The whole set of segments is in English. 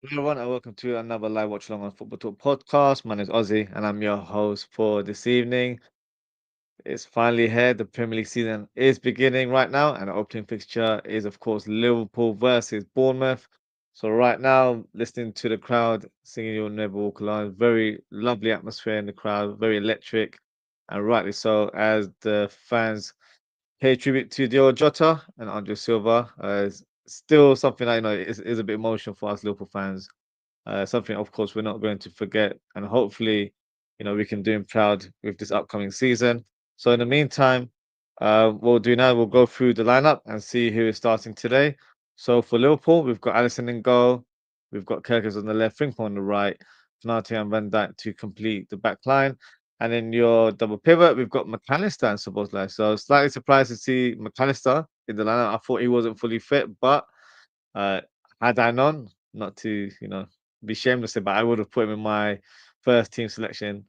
Hello everyone, and welcome to another live watch along on Football Talk podcast. My name is Ozzie, and I'm your host for this evening. It's finally here. The Premier League season is beginning right now, and the opening fixture is, of course, Liverpool versus Bournemouth. So right now, listening to the crowd singing "You'll Never Walk Alone," very lovely atmosphere in the crowd, very electric, and rightly so, as the fans pay tribute to Diogo Jota and Andre Silva. It's still something I know is a bit emotional for us Liverpool fans, something, of course, we're not going to forget, and hopefully, we can do him proud with this upcoming season. So in the meantime, we'll do now. We'll go through the lineup and see who is starting today. So for Liverpool, we've got Alisson in goal, we've got Kirkers on the left, Frimpong on the right, Konate and Van Dijk to complete the back line. And in your double pivot, we've got McAllister and Szoboszlai. So slightly surprised to see McAllister in the lineup. I thought he wasn't fully fit, but uh, had I known, not to, be shameless, but I would have put him in my first team selection.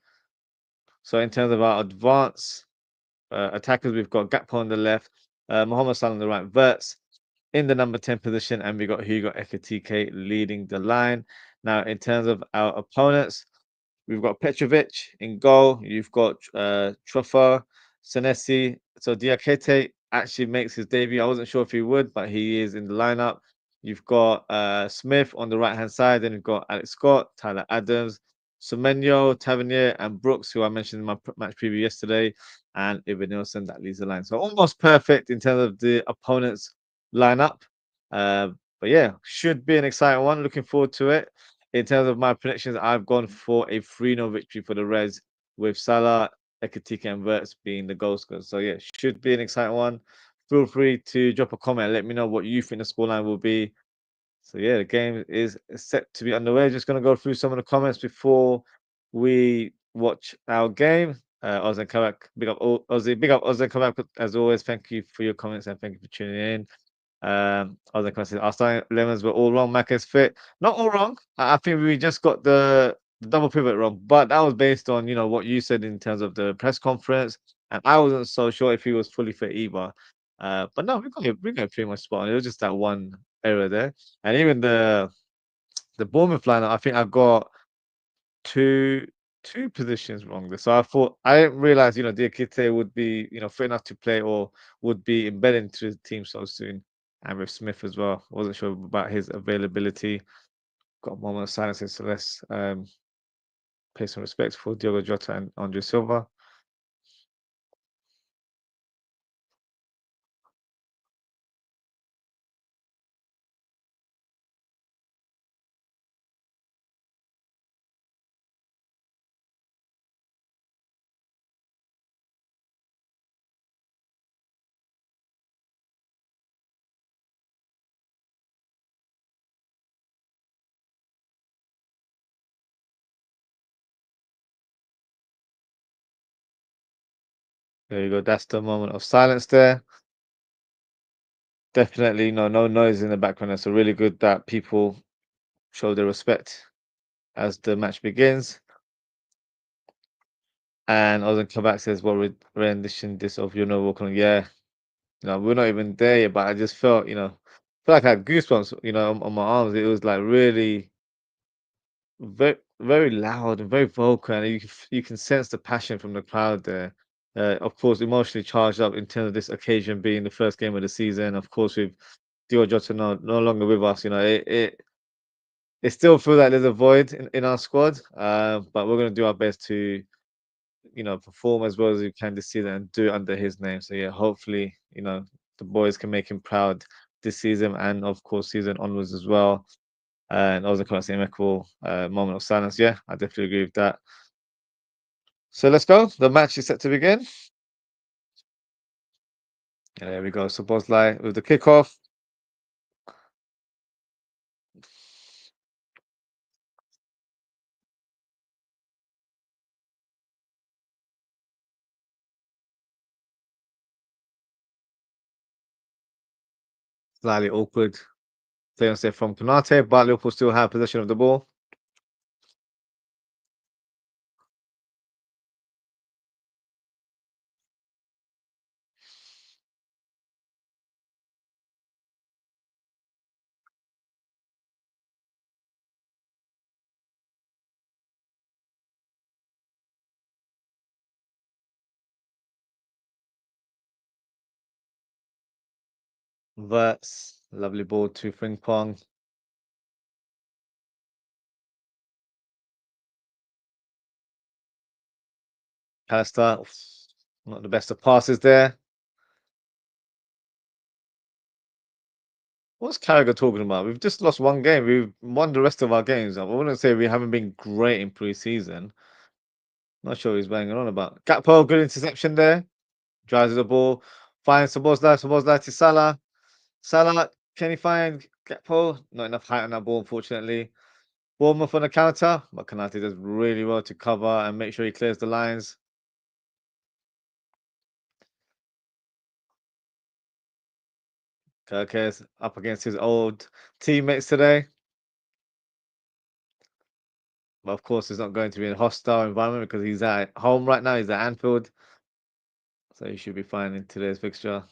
So in terms of our advance attackers, we've got Gakpo on the left, Mohamed Salah on the right, Verts in the number 10 position, and we got Hugo Ekitike leading the line. Now, in terms of our opponents, we've got Petrovic in goal. You've got Truffert, Senesi. So Diakite actually makes his debut. I wasn't sure if he would, but he is in the lineup. You've got Smith on the right hand side. Then you've got Alex Scott, Tyler Adams, Semenyo, Tavernier, and Brooks, who I mentioned in my match preview yesterday, and Ivan Nielsen that leads the line. So almost perfect in terms of the opponents lineup. Uh, but yeah, should be an exciting one. Looking forward to it. In terms of my predictions, I've gone for a 3-0 victory for the Reds with Salah, Ekitike, and Verts being the goal scorers. So yeah, should be an exciting one. Feel free to drop a comment and let me know what you think the scoreline will be. So yeah, the game is set to be underway. Just gonna go through some of the comments before we watch our game. Oz and Kavak, big up Ozzy, big up Oz and Kavak as always. Thank you for your comments and thank you for tuning in. Other questions. Our starting lemons were all wrong. Mac is fit. Not all wrong. I think we just got the double pivot wrong, but that was based on what you said in terms of the press conference, and I wasn't so sure if he was fully fit either. But no, we got it pretty much spot on. It was just that one error there, and even the Bournemouth lineup. I think I got two two positions wrong there. So I didn't realize Diakite would be fit enough to play or would be embedded into the team so soon. And with Smith as well, wasn't sure about his availability. Got a moment of silence in Celeste. Pay some respect for Diogo Jota and Andre Silva. There you go. That's the moment of silence there. Definitely, no noise in the background. It's really good that people show their respect as the match begins. And Ozan Kabak says, "What rendition this of You Know Walking?" Yeah, we're not even there yet, but I just felt, felt like I had goosebumps, on my arms. It was like really very, very loud and very vocal, and you can sense the passion from the crowd there. Of course, emotionally charged up in terms of this occasion being the first game of the season. Of course, with Diogo Jota no longer with us, it still feels like there's a void in our squad. But we're gonna do our best to perform as well as we can this season and do it under his name. So yeah, hopefully, the boys can make him proud this season and of course season onwards as well. And also quite an amicable moment of silence. Yeah, I definitely agree with that. So let's go. The match is set to begin. And there we go. So Bosley with the kickoff. Slightly awkward clearance there from Konate, but Liverpool still have possession of the ball. Verts, lovely ball to Fring Pong. Pallister, not the best of passes there. What's Carragher talking about? We've just lost one game. We've won the rest of our games. I wouldn't say we haven't been great in pre-season. Not sure what he's banging on about. Gakpo, good interception there. Drives the ball. Finds Szoboszlai to Salah. Salah, can he find Gakpo? Not enough height on that ball, unfortunately. Bournemouth on the counter, but Konate does really well to cover and make sure he clears the lines. Kirkes up against his old teammates today. But of course, it's not going to be a hostile environment because he's at home right now. He's at Anfield. So he should be fine in today's fixture.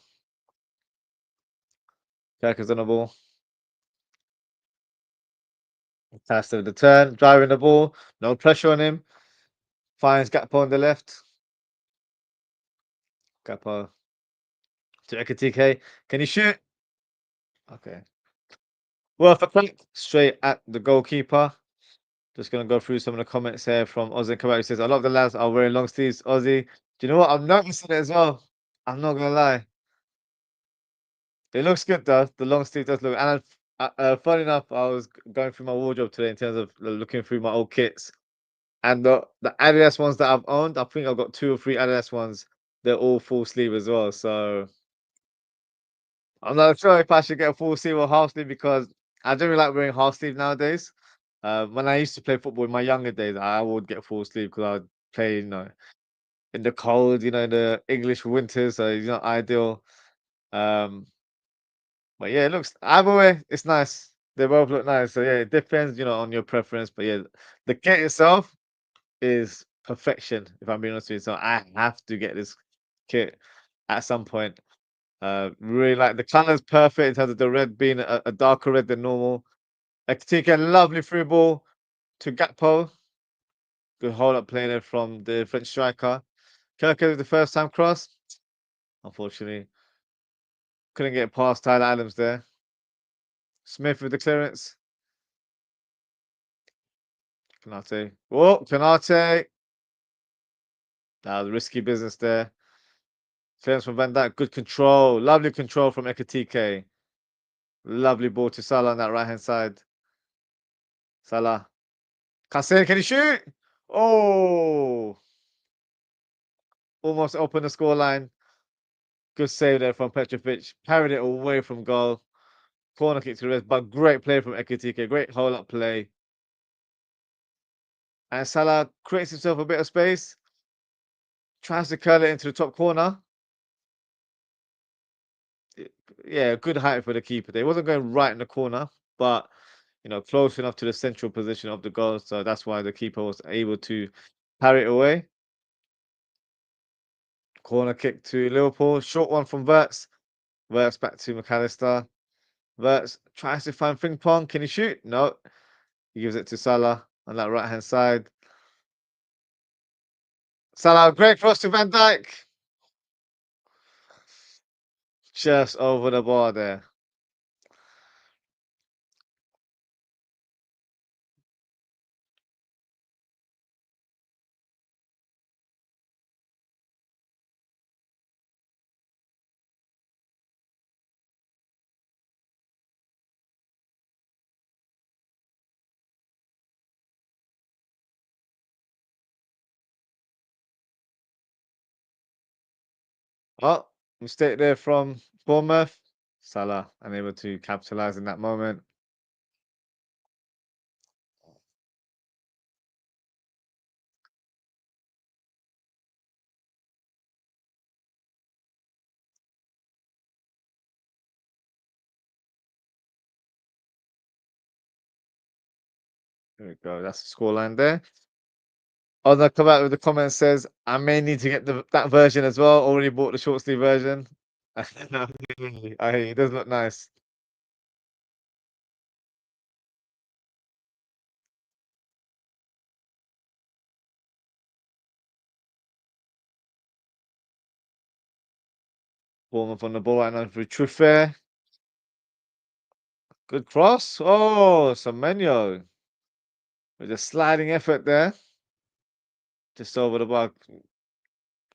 Kirkes on the ball. Pass with the turn, driving the ball. No pressure on him. Finds Gakpo on the left. Gakpo to Ekatike. Can he shoot? Okay. Well, for click straight at the goalkeeper. Just gonna go through some of the comments here from Ozzie Kabak. Says, "I love the lads are wearing long sleeves." Ozzie, do you know what? I'm noticing it as well. I'm not gonna lie. It looks good though. The long sleeve does look. And funny enough, I was going through my wardrobe today in terms of looking through my old kits, and the Adidas ones that I've owned, I think I've got 2 or 3 Adidas ones. They're all full sleeve as well. So I'm not sure if I should get a full sleeve or half sleeve because I don't really like wearing half sleeve nowadays. When I used to play football in my younger days, I would get full sleeve because I'd play, in the cold, in the English winters, so it's not ideal. Um, but yeah, it looks either way, it's nice. They both look nice. So yeah, it depends, on your preference. But yeah, the kit itself is perfection, if I'm being honest with you. So I have to get this kit at some point. Really like the color's perfect in terms of the red being a darker red than normal. I can take a lovely through ball to Gakpo. Good hold up play there from the French striker. Kirk with the first time cross. Unfortunately, couldn't get past Tyler Adams there. Smith with the clearance. Canate. Whoa, Canate. That was risky business there. Clearance from Van Dijk. Good control. Lovely control from Ekatike. Lovely ball to Salah on that right hand side. Salah. Cassette, can he shoot? Oh, almost open the scoreline. Good save there from Petrovic. Parried it away from goal. Corner kick to the rest, but great play from Ekatike. Great hold up play. And Salah creates himself a bit of space. Tries to curl it into the top corner. Yeah, good height for the keeper. They wasn't going right in the corner, but close enough to the central position of the goal. So that's why the keeper was able to parry it away. Corner kick to Liverpool. Short one from Verts. Verts back to McAllister. Verts tries to find Ping Pong. Can he shoot? No. He gives it to Salah on that right hand side. Salah, great cross to Van Dijk. Just over the bar there. Oh, mistake there from Bournemouth. Salah unable to capitalize in that moment. There we go. That's the scoreline there. Others come out with the comment says, I may need to get that version as well. Already bought the short sleeve version. I hear you. It does look nice. Bournemouth on the ball right now for Truffert. Good cross. Oh, Semenyo with a sliding effort there, just over the bar.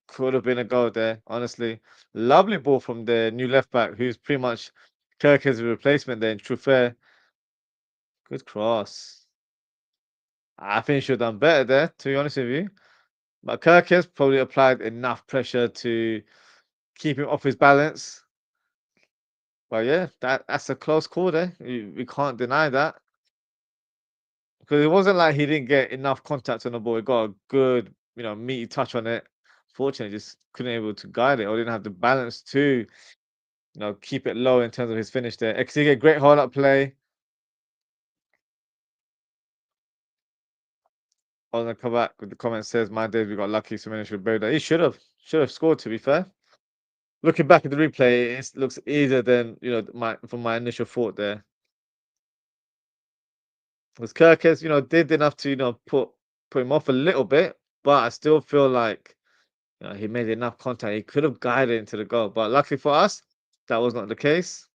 Could have been a goal there, honestly. Lovely ball from the new left back, who's pretty much Kirk's replacement there in Truffert. Good cross. I think he should have done better there, to be honest with you. But Kirk has probably applied enough pressure to keep him off his balance. But yeah, that's a close call there. We can't deny that. Because it wasn't like he didn't get enough contact on the ball. He got a good, meaty touch on it. Fortunately, just couldn't able to guide it or didn't have the balance to, keep it low in terms of his finish there. XG, great hold up play. I was gonna come back with the comment says, "My days we got lucky, so many should bury that." He should have scored. To be fair, looking back at the replay, it looks easier than my from my initial thought there. Because Kirkes, did enough to put him off a little bit, but I still feel like he made enough contact. He could have guided into the goal, but luckily for us, that was not the case.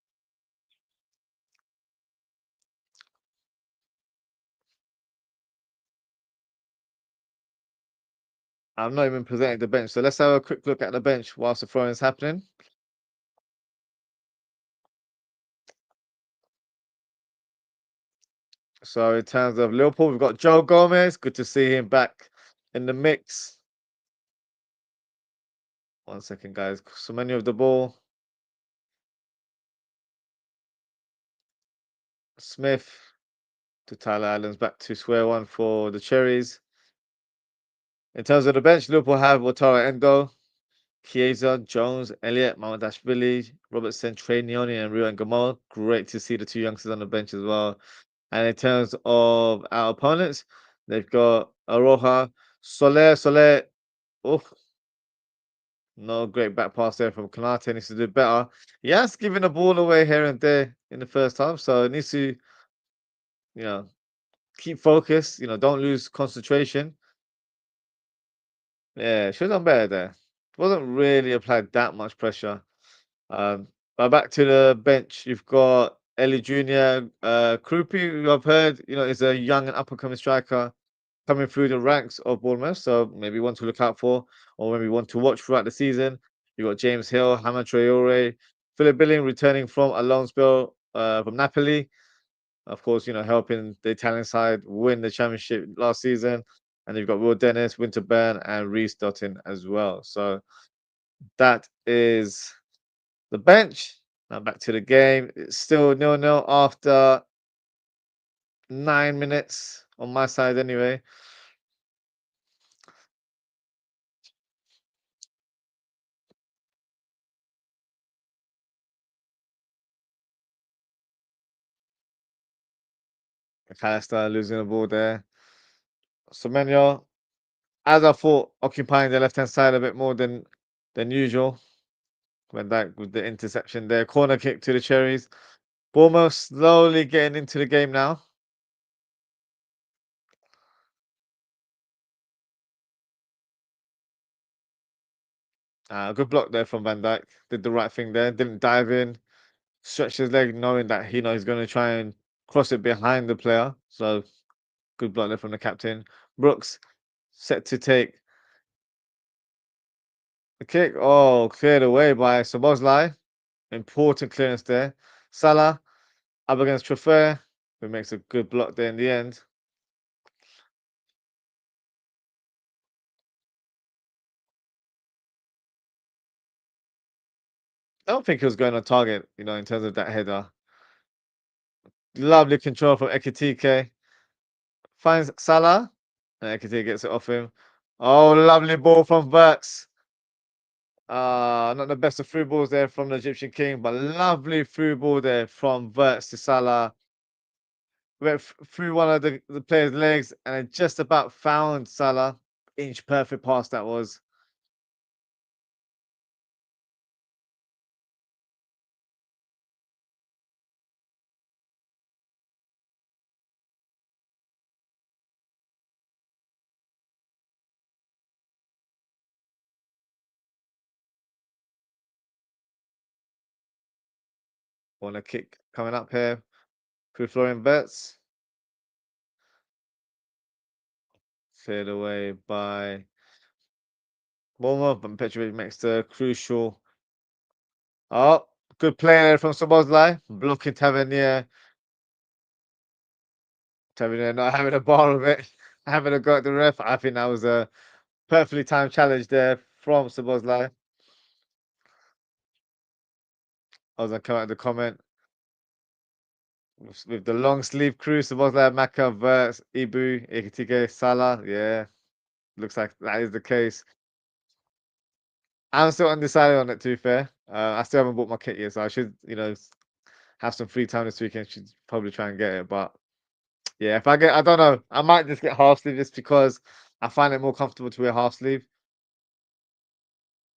I'm not even presenting the bench, so let's have a quick look at the bench whilst the throwing is happening. So in terms of Liverpool, we've got Joe Gomez. Good to see him back in the mix. One second, guys. So many of the ball. Smith to Tyler Adams, back to square one for the Cherries. In terms of the bench, Liverpool have Wataru Endo, Chiesa, Jones, Elliott, Mamadashvili, Robertson, Trey Neoni, and Rio Gamal. Great to see the two youngsters on the bench as well. And in terms of our opponents, they've got Aroha, Soler. Oh, no great back pass there from Kanate. Needs to do better. He has given the ball away here and there in the first half, so it needs to, you know, keep focused. Don't lose concentration. Yeah, should have done better there. Wasn't really applied that much pressure. But back to the bench, you've got Ellie Junior, Krupi, who I've heard, is a young and up and coming striker coming through the ranks of Bournemouth. So maybe one to look out for, or maybe one to watch throughout the season. You've got James Hill, Hamad Traore, Philip Billing returning from a loan spell from Napoli. Of course, helping the Italian side win the championship last season. And you've got Will Dennis, Winterburn, and Reece Dottin as well. So that is the bench. Now back to the game. It's still 0-0 after 9 minutes on my side anyway. McAllister losing the ball there. Semenyo, as I thought, occupying the left-hand side a bit more than usual. Went back with the interception there. Corner kick to the Cherries. Bournemouth slowly getting into the game now. Good block there from Van Dijk. Did the right thing there. Didn't dive in. Stretched his leg knowing that he's going to try and cross it behind the player. So good block there from the captain. Brooks set to take the kick. Oh, cleared away by Szoboszlai. Important clearance there. Salah up against Truffert, who makes a good block there in the end. I don't think he was going on target, in terms of that header. Lovely control from Ekitike. Finds Salah. And Ekitike gets it off him. Oh, lovely ball from Burks. Not the best of through balls there from the Egyptian King, but lovely through ball there from Verts to Salah. Went through one of the player's legs and it just about found Salah. Inch perfect pass that was. On a kick coming up here. Free flowing bets. Cleared away by Bournemouth, and Petrovic makes the crucial. Oh, good play there from Szoboszlai. Blocking Tavernier. Tavernier not having a bar of it. Having a go at the ref. I think that was a perfectly timed challenge there from Szoboszlai. I was going to come out the comment with the long sleeve crew. Szoboszlai, Maka, Verts, Ibu, Ekitike, Salah. Yeah, looks like that is the case. I'm still undecided on it, to be fair. I still haven't bought my kit yet, so I should, have some free time this weekend. Should probably try and get it. But yeah, if I get, I don't know, I might just get half sleeve just because I find it more comfortable to wear half sleeve.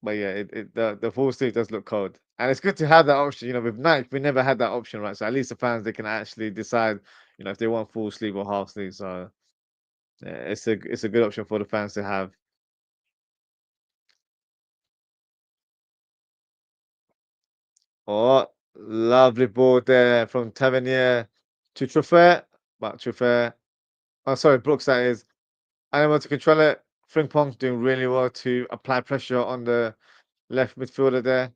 But yeah, the full sleeve does look cold, and it's good to have that option. With Nike, we never had that option, right? So at least the fans they can actually decide, if they want full sleeve or half sleeve. So yeah, it's a good option for the fans to have. Oh, lovely ball there from Tavernier to Truffert, but Truffert. Oh, sorry, Brooks. That is unable to control it. Frimpong doing really well to apply pressure on the left midfielder there.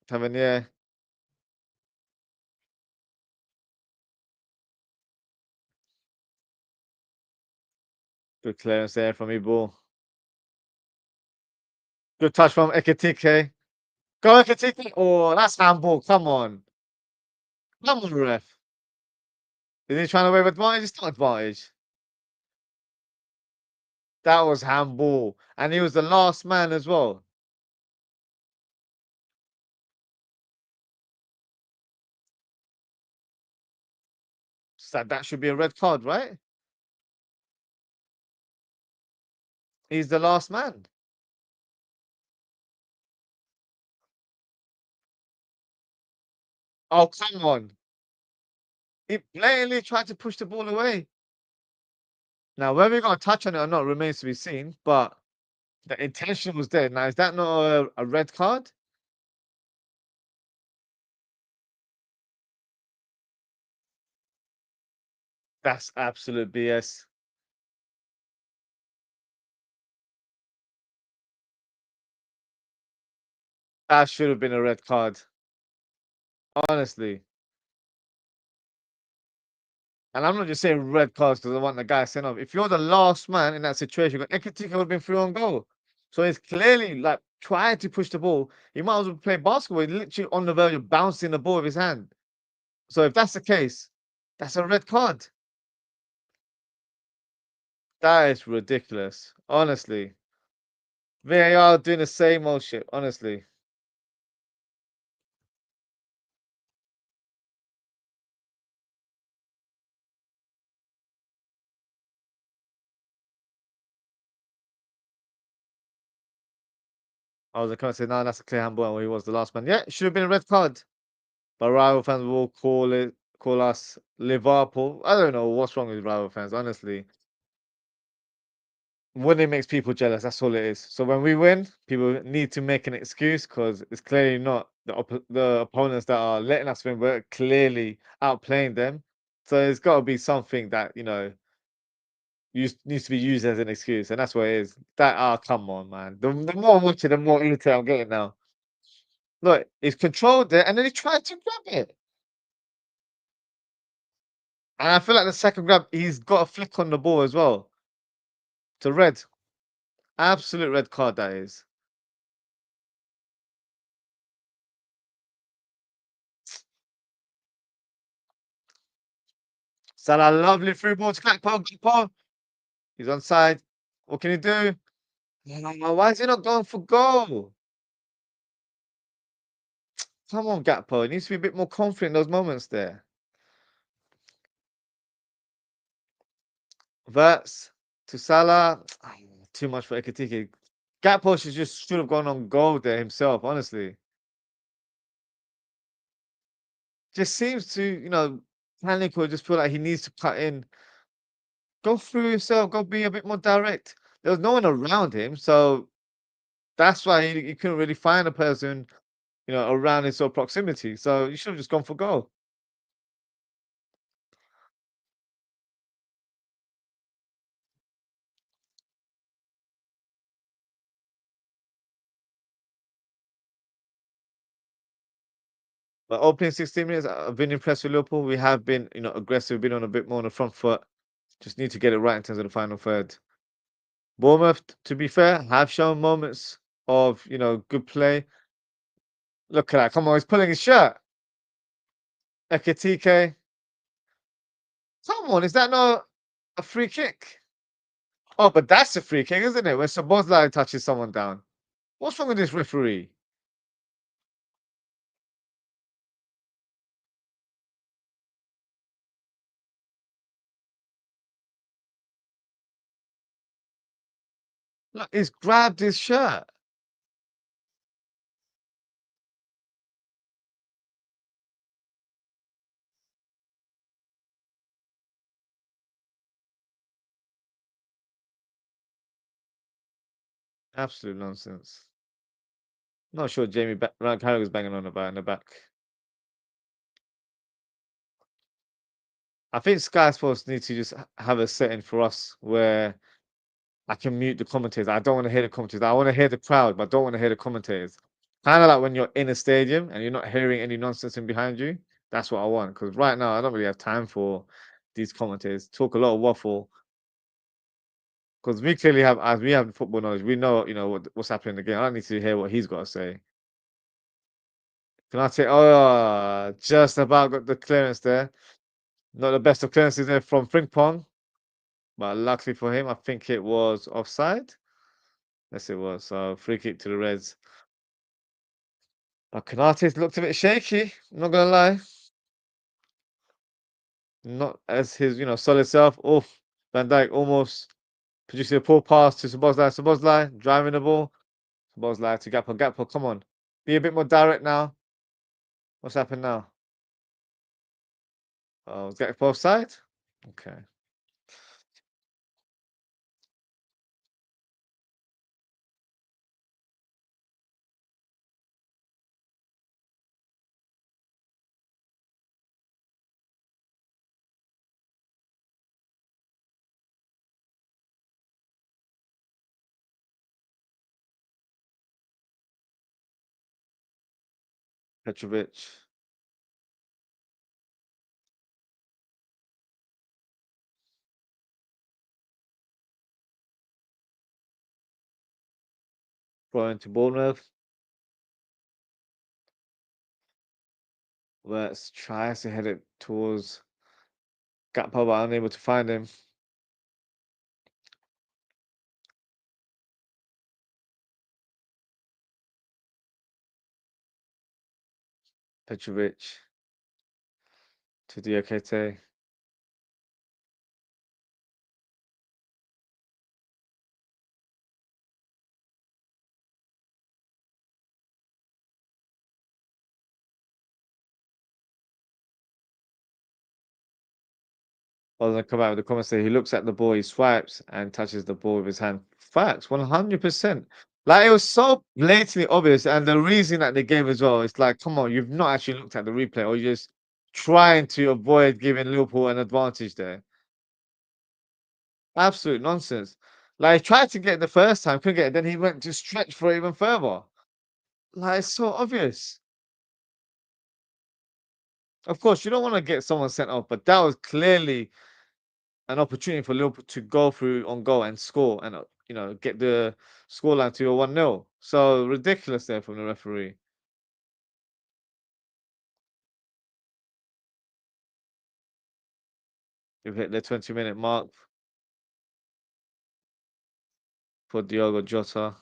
Tavernier, good clearance there from Ibu. Good touch from Ekitike. Go Ekitike. Oh, that's handball. Come on. Come on, ref. Is he trying to wave advantage? It's not advantage. That was handball. And he was the last man as well. So that should be a red card, right? He's the last man. Oh, come on. He blatantly tried to push the ball away. Now, whether he got a touch on it or not remains to be seen, but the intention was there. Now, is that not a red card? That's absolute BS. That should have been a red card, honestly. And I'm not just saying red cards because I want the guy sent off. If you're the last man in that situation, Ekitike would have been through on goal. So it's clearly like trying to push the ball. He might as well play basketball. He's literally on the verge of bouncing the ball with his hand. So if that's the case, that's a red card. That is ridiculous. Honestly. VAR doing the same old shit, honestly. I was going to say, no, that's a clear handball and he was the last man. Yeah, it should have been a red card. But rival fans will call us Liverpool. I don't know what's wrong with rival fans, honestly. Winning makes people jealous. That's all it is. So when we win, people need to make an excuse because it's clearly not the opponents that are letting us win. We're clearly outplaying them. So there's got to be something that needs to be used as an excuse, and that's what it is. Come on, man. The more I watch it, the more irritated I'm getting now. Look, he's controlled it, and then he tried to grab it, and I feel like the second grab, he's got a flick on the ball as well. To red, absolute red card that is. Salah, lovely through ball to Gakpo. He's onside. What can he do? Why is he not going for goal? Come on, Gakpo. He needs to be a bit more confident in those moments there. Verts to Salah. Too much for Ekitike. Gakpo should have gone on goal there himself, honestly. Just seems to, panic or just feel like he needs to cut in. Go through yourself, go be a bit more direct. There was no one around him, so that's why he couldn't really find a person, around his sort of proximity. So you should have just gone for goal. But opening 16 minutes, I've been impressed with Liverpool. We have been, aggressive, been on a bit more on the front foot. Just need to get it right in terms of the final third. Bournemouth, to be fair, have shown moments of, good play. Look at that. Come on, he's pulling his shirt. Ekitike. Come on, is that not a free kick? Oh, but that's a free kick, isn't it? When Szoboszlai touches someone down. What's wrong with this referee? Look, he's grabbed his shirt. Absolute nonsense. Not sure Jamie Carragher's banging on about in the back. I think Sky Sports need to just have a setting for us where I can mute the commentators. I don't want to hear the commentators. I want to hear the crowd, but I don't want to hear the commentators. Kind of like when you're in a stadium and you're not hearing any nonsense in behind you. That's what I want. Because right now, I don't really have time for these commentators. Talk a lot of waffle. Because we clearly have, as we have the football knowledge, we know, what's happening in the game. I don't need to hear what he's got to say. Can I say, oh, just about got the clearance there. Not the best of clearances there from Frimpong. But luckily for him, I think it was offside. Yes, it was. So free kick to the Reds. But Konate's looked a bit shaky. I'm not gonna lie. Not as his, solid self. Oof. Van Dijk almost producing a poor pass to Szoboszlai. Szoboszlai driving the ball. Szoboszlai to Gakpo. Gakpo, come on. Be a bit more direct now. What's happened now? Oh, is Gakpo offside? Okay. Petrovic. Brought into Bournemouth. Let's try to head it towards Gakpo, but unable to find him. Petrovic to Diakite. Or then come out with the comment say he looks at the ball, he swipes and touches the ball with his hand. Facts, 100%. Like it was so blatantly obvious, and the reason that they gave as well, it's like, come on, you've not actually looked at the replay, or you're just trying to avoid giving Liverpool an advantage there. Absolute nonsense. Like he tried to get it the first time, couldn't get it, then he went to stretch for it even further. Like it's so obvious. Of course, you don't want to get someone sent off, but that was clearly an opportunity for Liverpool to go through on goal and score and get the scoreline to a 1-0. So ridiculous there from the referee. We've hit the 20-minute mark for Diogo Jota.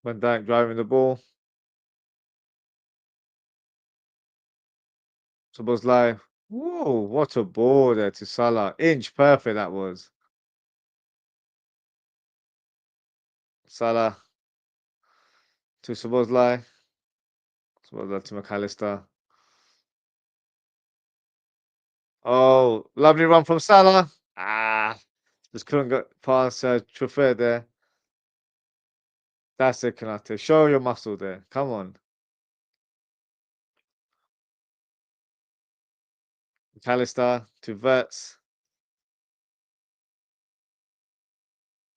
Van Dijk driving the ball. Szoboszlai. Whoa, what a ball there to Salah. Inch perfect that was. Salah to Szoboszlai. Szoboszlai to McAllister. Oh, lovely run from Salah. Ah, just couldn't get past Truffert there. That's it, Kanate. Show your muscle there. Come on. McAllister to Verts.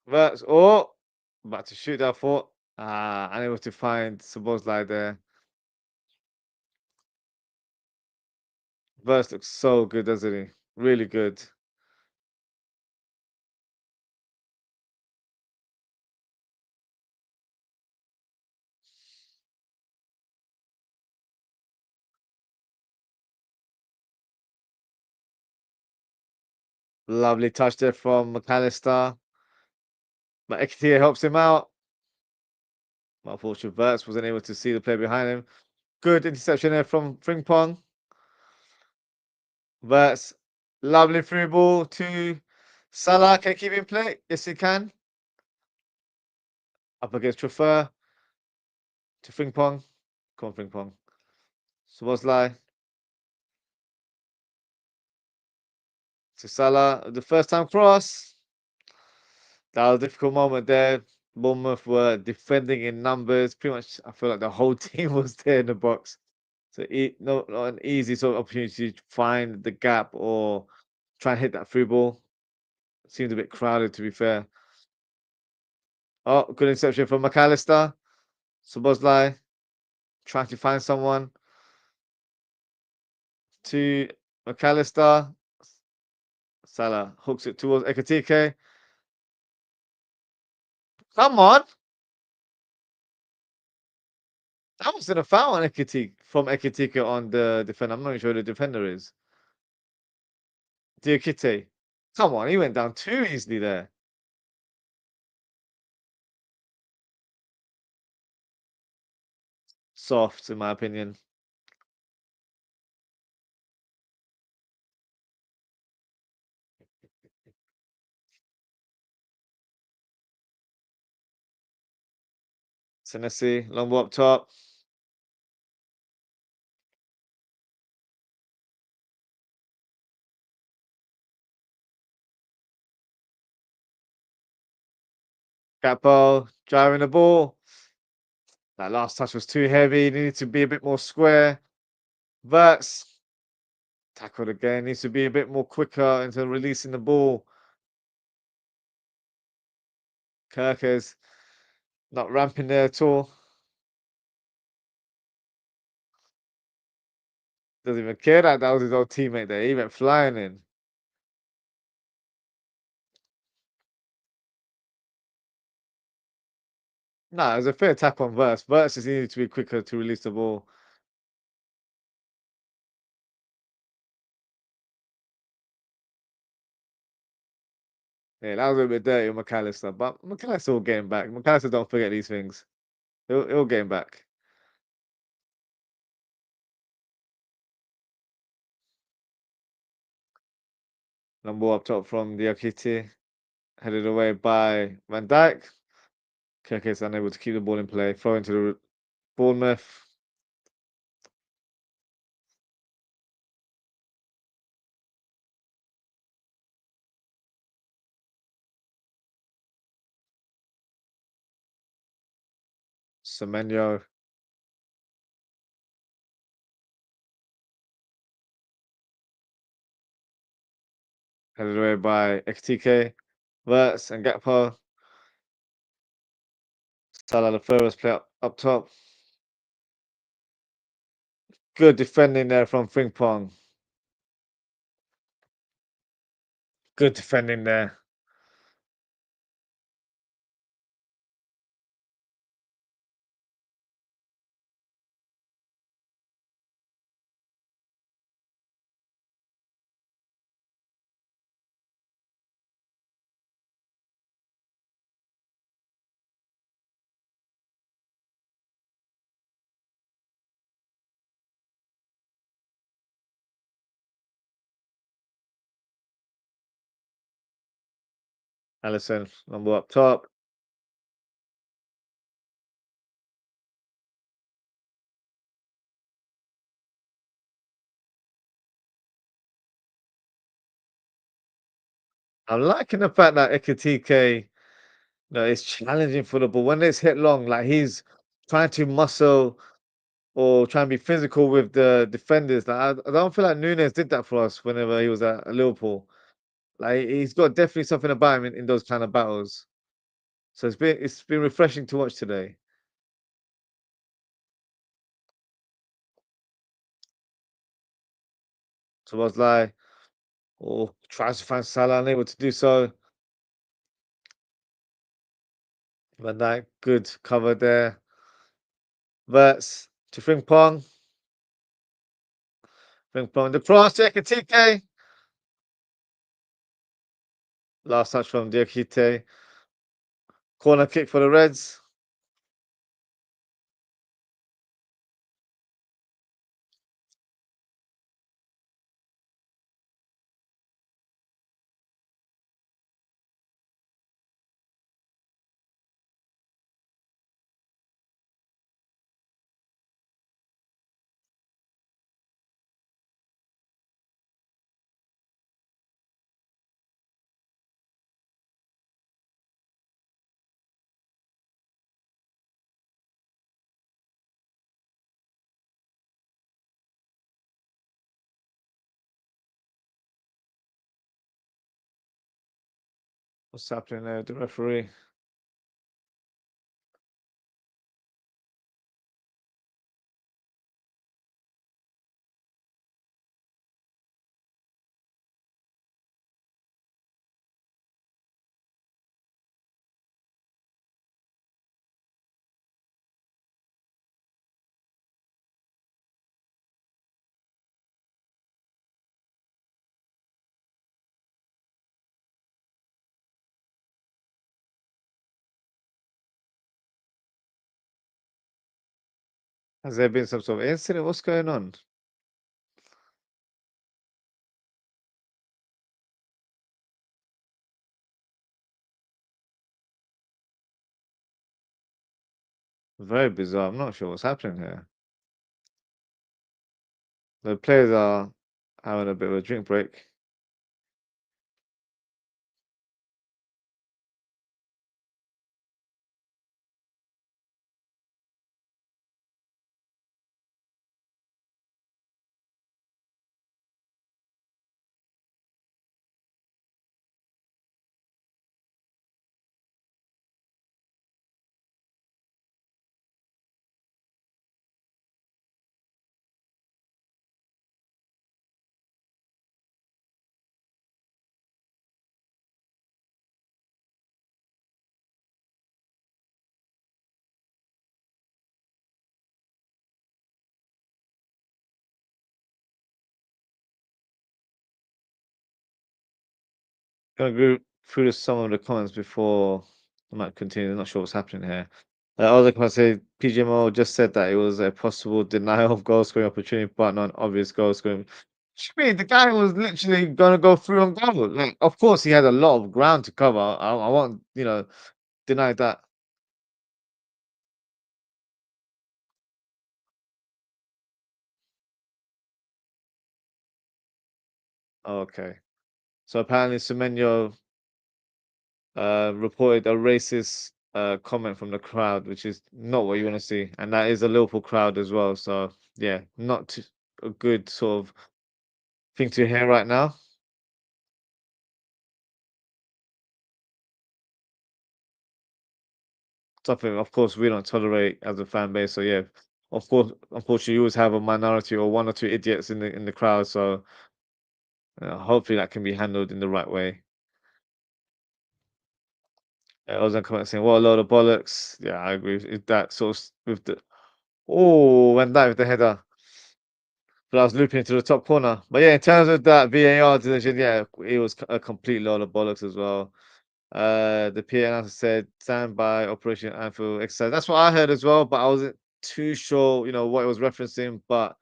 Verts. Oh, about to shoot that foot. Ah, unable to find Szoboszlai there. Verts looks so good, doesn't he? Really good. Lovely touch there from McAllister. But Ekitike helps him out. But unfortunately, Verts wasn't able to see the player behind him. Good interception there from Frimpong. Verts. Lovely through ball to Salah. Can he keep in play? Yes, he can. Up against Truffert. To Frimpong. Come on, Frimpong. Szoboszlai. To Salah. The first time cross. That was a difficult moment there. Bournemouth were defending in numbers. Pretty much, I feel like the whole team was there in the box. So not an easy sort of opportunity to find the gap or try and hit that through ball. Seemed a bit crowded, to be fair. Oh, good interception from McAllister. Szoboszlai trying to find someone to McAllister. Salah hooks it towards Ekitike. Come on. That wasn't a foul on Ekitike on the defender. I'm not even sure who the defender is. Diakite. Come on, he went down too easily there. Soft, in my opinion. Tennessee, long ball up top. Capo driving the ball. That last touch was too heavy. Needed to be a bit more square. Verts tackled again. Needs to be a bit more quicker into releasing the ball. Kirkers not ramping there at all. Doesn't even care that was his old teammate there. He went flying in. No, it was a fair tackle on Verts. Verts just needed to be quicker to release the ball. Yeah, that was a bit dirty with McAllister, but McAllister will get him back. McAllister don't forget these things. He'll get him back. Number up top from Diakite, headed away by Van Dijk. Kirk is unable to keep the ball in play. Throw into the Bournemouth. Semenyo. Headed away by XTK. Verts and Gakpo. Salah the furthest player up top. Good defending there from Frimpong. Good defending there. Allison, number up top. I'm liking the fact that Ekitike, is challenging for the ball. When it's hit long, like he's trying to muscle or try and be physical with the defenders. Like, I don't feel like Nunes did that for us whenever he was at Liverpool. Like he's got definitely something about him in those kind of battles. So it's been refreshing to watch today. So I was like, oh, tries to find Salah, unable to do so. Van Dijk, good cover there. Verts to Frimpong. Frimpong, the cross to Ekitike. Last touch from Diakite. Corner kick for the Reds. What's happening there? The referee. Has there been some sort of incident? What's going on? Very bizarre. I'm not sure what's happening here. The players are having a bit of a drink break. Gonna go through some of the comments before I might continue. I'm not sure what's happening here. I was going to say PGMO just said that it was a possible denial of goal scoring opportunity, but not an obvious goal scoring. I mean, the guy was literally gonna go through and goal. Like, of course, he had a lot of ground to cover. I won't, deny that. Okay. So apparently, Semenyo reported a racist comment from the crowd, which is not what you want to see, and that is a Liverpool crowd as well. So yeah, not a good sort of thing to hear right now. Something, of course, we don't tolerate as a fan base. So yeah, of course, unfortunately, you always have a minority or one or two idiots in the crowd. So hopefully that can be handled in the right way. I was comment saying, "What a load of bollocks." Yeah, I agree with that. Sort of with the went that with the header. But I was looping into the top corner. But yeah, in terms of that VAR decision, yeah, it was a complete load of bollocks as well. The PA announcer said, "Stand by Operation Anfield exercise." That's what I heard as well, but I wasn't too sure, what it was referencing. But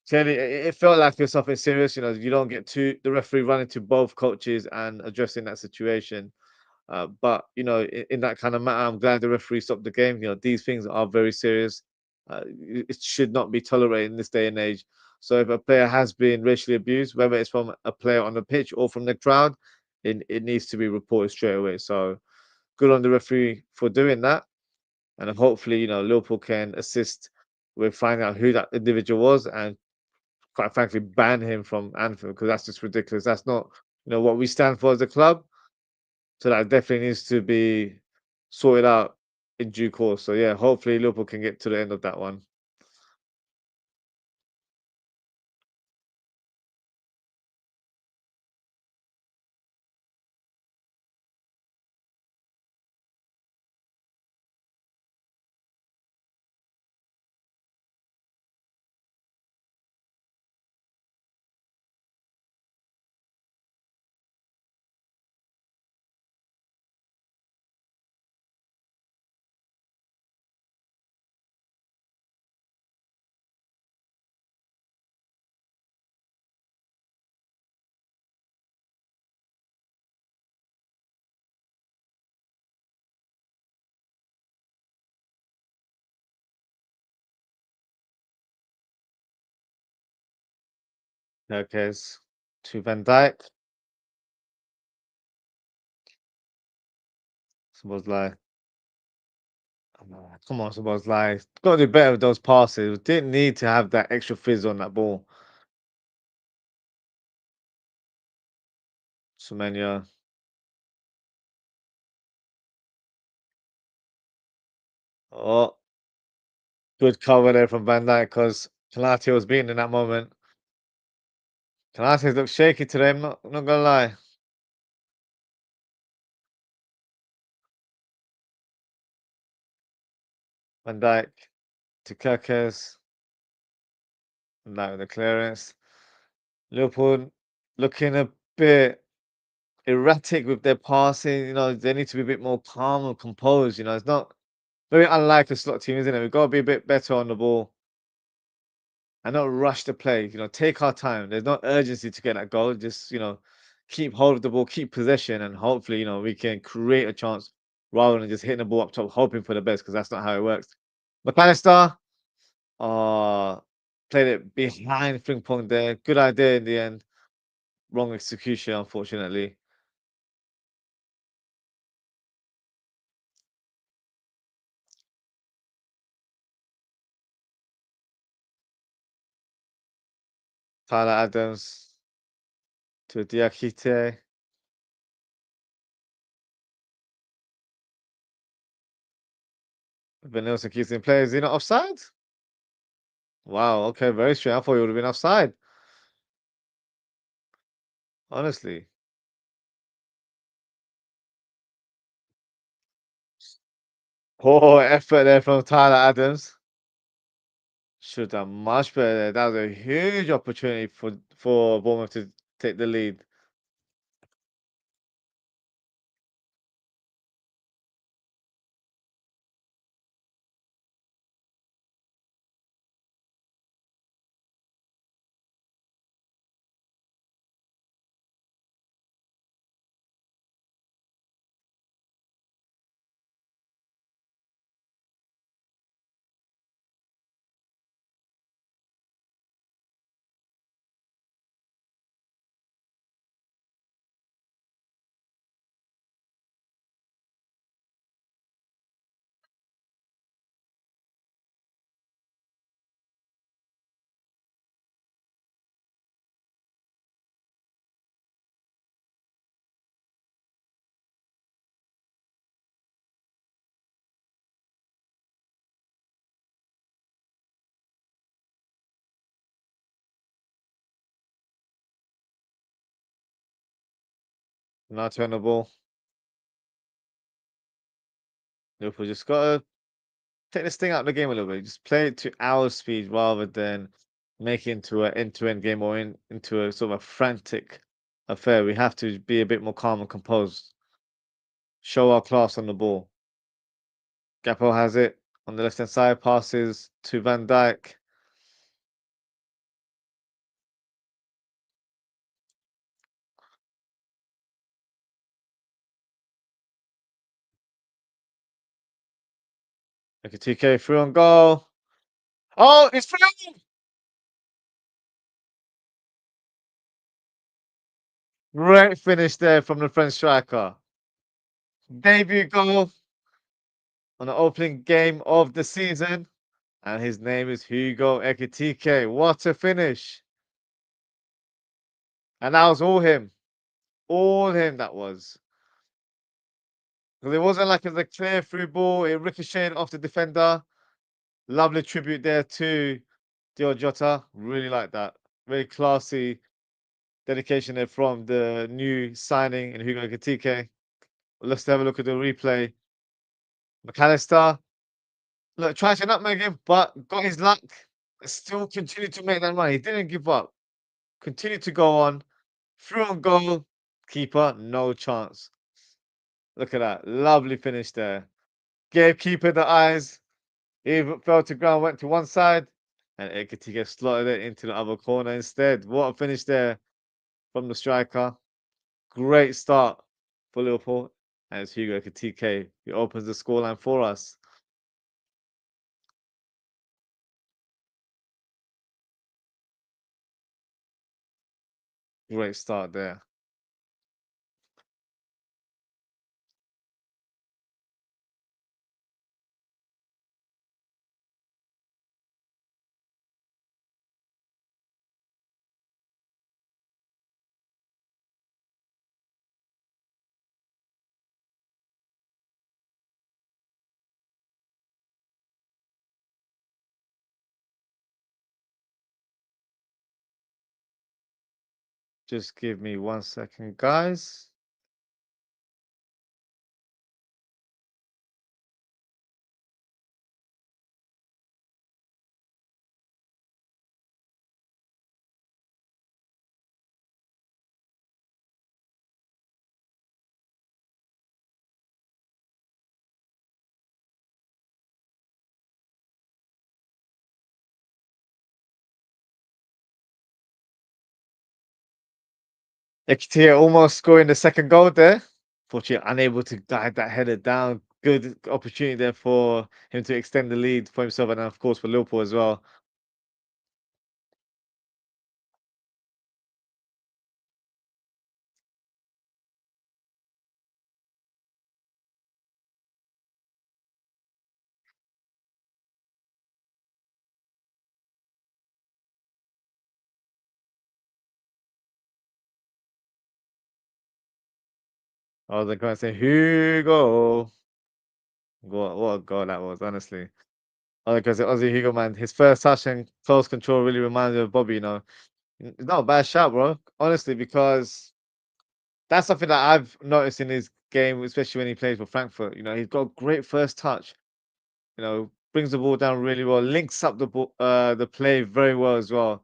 clearly, it felt like it was something serious. You don't get the referee running to both coaches and addressing that situation. But in that kind of matter, I'm glad the referee stopped the game. These things are very serious. It should not be tolerated in this day and age. So if a player has been racially abused, whether it's from a player on the pitch or from the crowd, it needs to be reported straight away. So good on the referee for doing that, and hopefully, Liverpool can assist with finding out who that individual was, and quite frankly, ban him from Anfield because that's just ridiculous. That's not, what we stand for as a club. So that definitely needs to be sorted out in due course. So yeah, hopefully Liverpool can get to the end of that one. Okay, to Van Dijk. Suppose like, come on, suppose like, got to do better with those passes. Didn't need to have that extra fizz on that ball. Semenya. Oh, good cover there from Van Dijk because Canate was beaten in that moment. Canate looks shaky today. I'm not gonna lie. Van Dijk to Kerkez. Van Dijk with the clearance. Liverpool looking a bit erratic with their passing. They need to be a bit more calm and composed. It's not very unlike a slot team, isn't it? We've got to be a bit better on the ball and not rush the play. Take our time. There's no urgency to get that goal. Just keep hold of the ball, keep possession, and hopefully we can create a chance rather than just hitting the ball up top, hoping for the best because that's not how it works. McAllister, uh, played it behind Frimpong there. Good idea in the end. Wrong execution, unfortunately. Tyler Adams to Diakite. Vanilson keeps in play. Is he not offside? Wow, okay, very strange. I thought he would have been offside, honestly. Oh, effort there from Tyler Adams. Should have done much better there. That was a huge opportunity for Bournemouth to take the lead. Now turn the ball. Liverpool just got to take this thing out of the game a little bit. Just play it to our speed rather than make it into an end-to-end game or into a sort of a frantic affair. We have to be a bit more calm and composed. Show our class on the ball. Gakpo has it on the left-hand side, passes to Van Dijk. Like a TK through on goal. Oh, it's through! Great finish there from the French striker. Debut goal on the opening game of the season. And his name is Hugo Ekitike. What a finish. And that was all him. All him that was. Because it wasn't like it was a clear through ball. It ricocheted off the defender. Lovely tribute there to Dio Jota. Really like that. Very classy dedication there from the new signing in Hugo Ekitike. Let's have a look at the replay. McAllister. Look, tried to nutmeg him, but got his luck. Still continued to make that run. He didn't give up. Continued to go on. Through on goal. Keeper, no chance. Look at that. Lovely finish there. Gave keeper the eyes. He fell to ground, went to one side, and Ekitike slotted it into the other corner instead. What a finish there from the striker. Great start for Liverpool. And it's Hugo Ekitike who opens the scoreline for us. Great start there. Just give me 1 second, guys. Ekitike almost scoring the second goal there. Fortunately, unable to guide that header down. Good opportunity there for him to extend the lead for himself and, of course, for Liverpool as well. I was going to say, Hugo. What a goal that was, honestly. I was going to say, Ozzie Hugo, man, his first touch and close control really reminds me of Bobby, you know. It's not a bad shout, bro. Honestly, because that's something that I've noticed in his game, especially when he plays for Frankfurt. You know, he's got great first touch. You know, brings the ball down really well, links up the play very well as well.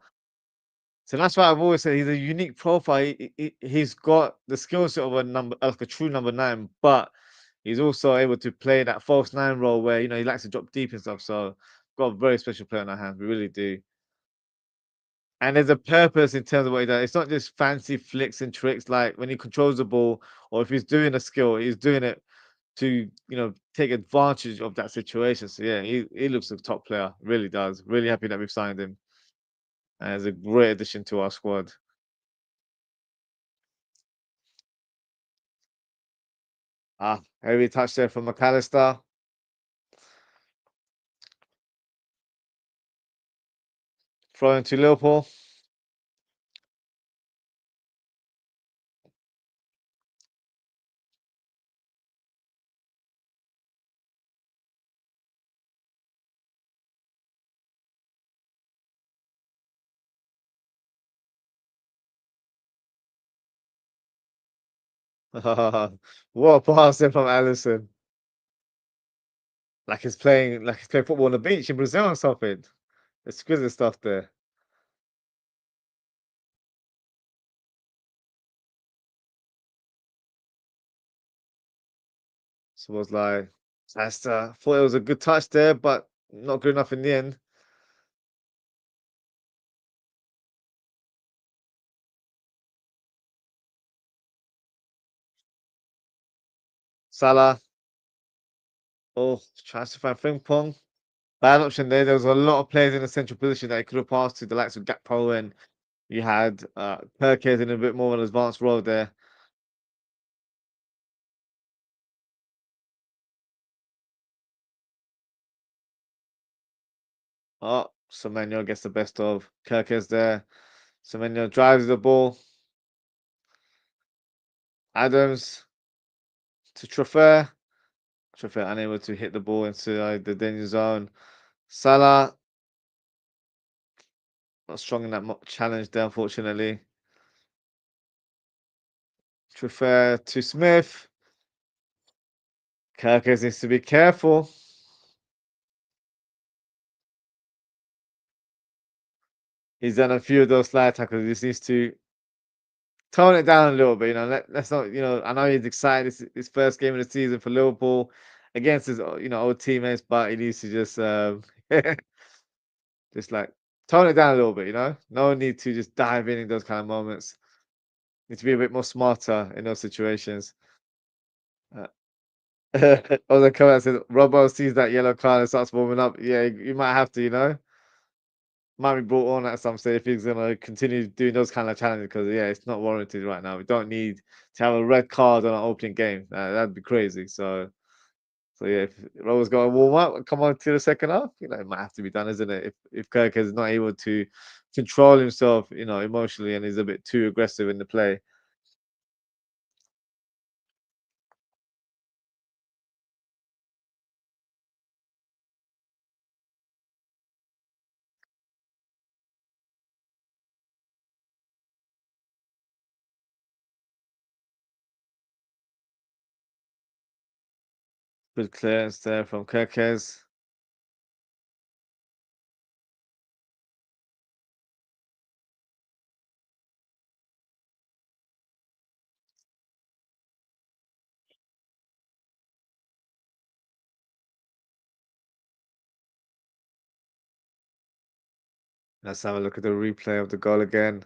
So that's why I've always said he's a unique profile. He's got the skill set of a number, like a true number nine, but he's also able to play that false nine role where he likes to drop deep and stuff. So got a very special player in our hands. We really do. And there's a purpose in terms of what he does. It's not just fancy flicks and tricks. Like when he controls the ball, or if he's doing a skill, he's doing it to take advantage of that situation. So yeah, he looks like a top player. Really does. Really happy that we've signed him. And he's a great addition to our squad. Heavy touch there from McAllister. Throw into Liverpool. What a pass there from Allison. Like he's playing football on the beach in Brazil or something. Exquisite stuff there. So it was like that's thought it was a good touch there, but not good enough in the end. Salah Oh, tries to find ping pong. Bad option there. There was a lot of players in the central position that he could have passed to, the likes of Gakpo, and you had Perkins in a bit more of an advanced role there. Oh, Semenyo gets the best of Kirkes there. Semenyo drives the ball. Adams to Trafford. Trafford unable to hit the ball inside the danger zone. Salah not strong in that challenge there, unfortunately. Trafford to Smith. Kirkes needs to be careful. He's done a few of those slide tackles. He just needs to tone it down a little bit. Let's not. I know he's excited. It's his first game of the season for Liverpool against his old teammates, but he needs to just just like tone it down a little bit. No need to just dive in those kind of moments. Need to be a bit more smarter in those situations. Uh, Other comment said Robbo sees that yellow card and starts warming up. Yeah, you might have to. Might be brought on at some stage if he's gonna continue doing those kind of challenges because yeah, it's not warranted right now. We don't need to have a red card on an opening game. That'd be crazy. So yeah, if Rower's got to warm up and come on to the second half, it might have to be done, isn't it? If Kirk is not able to control himself, emotionally and is a bit too aggressive in the play. Good clearance there from Kirkes. 'Let's have a look at the replay of the goal again.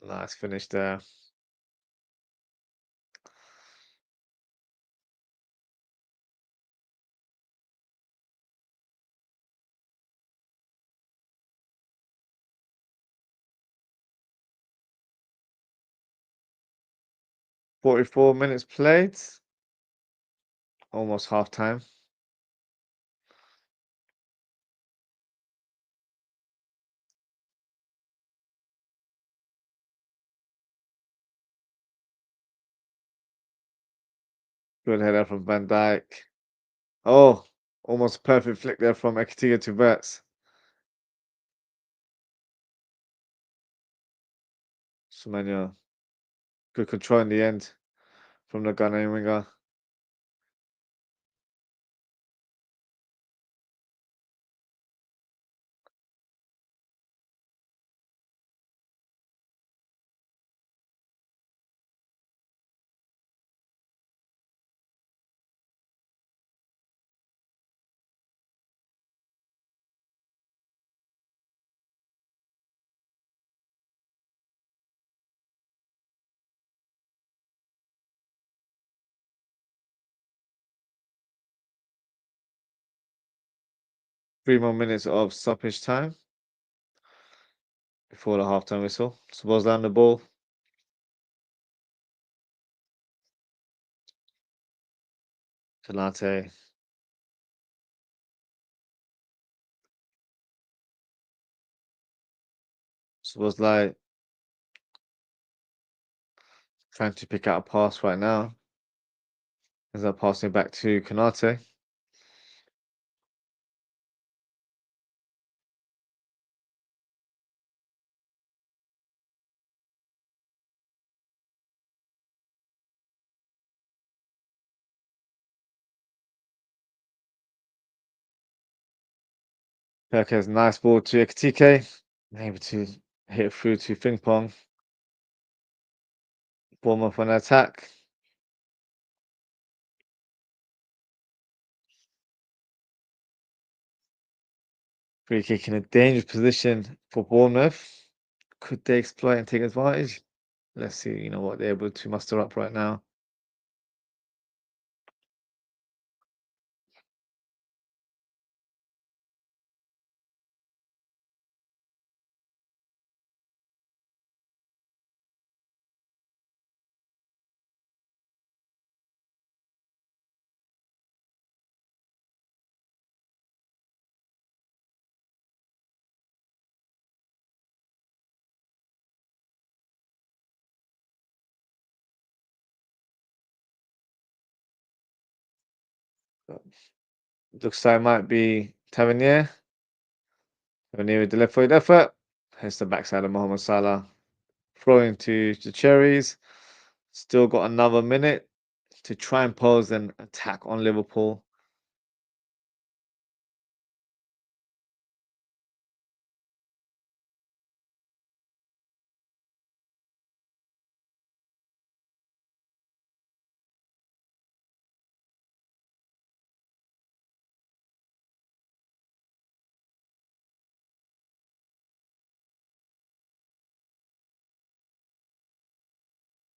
Nice finish there. .44 minutes played. Almost half time. Good header from Van Dijk. Oh, almost perfect flick there from Ekitike to Verts. Semenya. Good control in the end from the Ghanaian winger. Three more minutes of stoppage time before the halftime whistle. Szoboszlai the ball. Kalate. Szoboszlai trying to pick out a pass right now. As they're passing back to Kanate. Perkins, nice ball to Ekitike. Able to hit through to Ping Pong. Bournemouth on attack. Free kick in a dangerous position for Bournemouth. Could they exploit and take advantage? let's see, what they're able to muster up right now. Looks like it might be Tavernier. Tavernier with the left foot effort. Hits the backside of Mohamed Salah. Throwing to the Cherries. Still got another minute to try and pose an attack on Liverpool.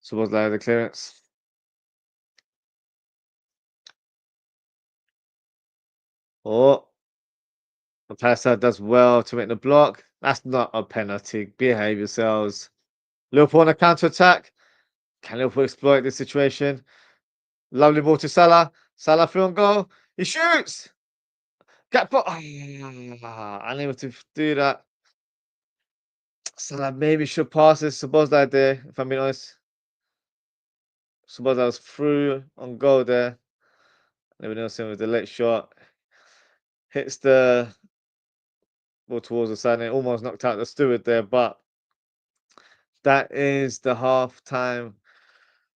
So was like the clearance. Oh, Pasta does well to make the block. That's not a penalty. Behave yourselves. Liverpool on a counter attack. Can Liverpool exploit this situation? Lovely ball to Salah. Salah through and goal. He shoots. Gap. Unable to do that. Salah maybe should pass this. Suppose that there, if I'm being honest. Suppose I was through on goal there. Never know with the late shot. Hits the ball towards the side and it almost knocked out the steward there, but that is the half-time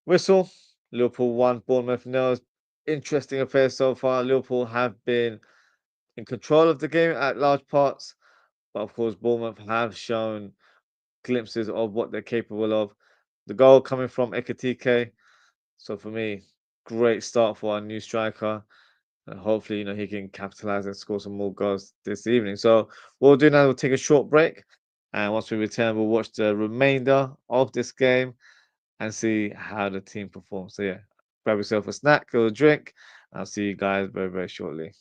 whistle. Liverpool 1, Bournemouth 0. Interesting affair so far. Liverpool have been in control of the game at large parts, but of course, Bournemouth have shown glimpses of what they're capable of. The goal coming from Ekatike. So for me, great start for our new striker. And hopefully, he can capitalize and score some more goals this evening. So what we'll do now, we'll take a short break. And once we return, we'll watch the remainder of this game and see how the team performs. So yeah, grab yourself a snack or a drink. I'll see you guys very, very shortly.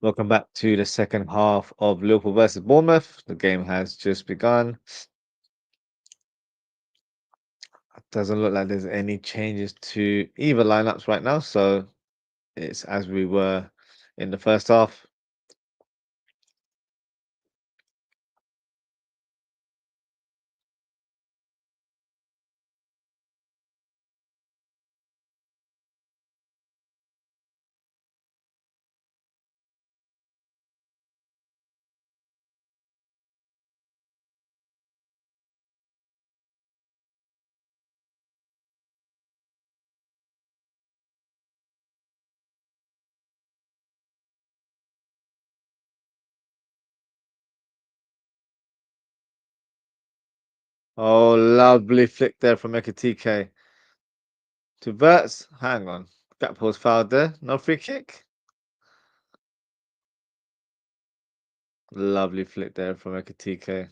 Welcome back to the second half of Liverpool versus Bournemouth. The game has just begun. Doesn't look like there's any changes to either lineups right now, so it's as we were in the first half. Oh, lovely flick there from Ekatike to Verts. Hang on. Gakpo's fouled there. No free kick. Lovely flick there from Ekatike.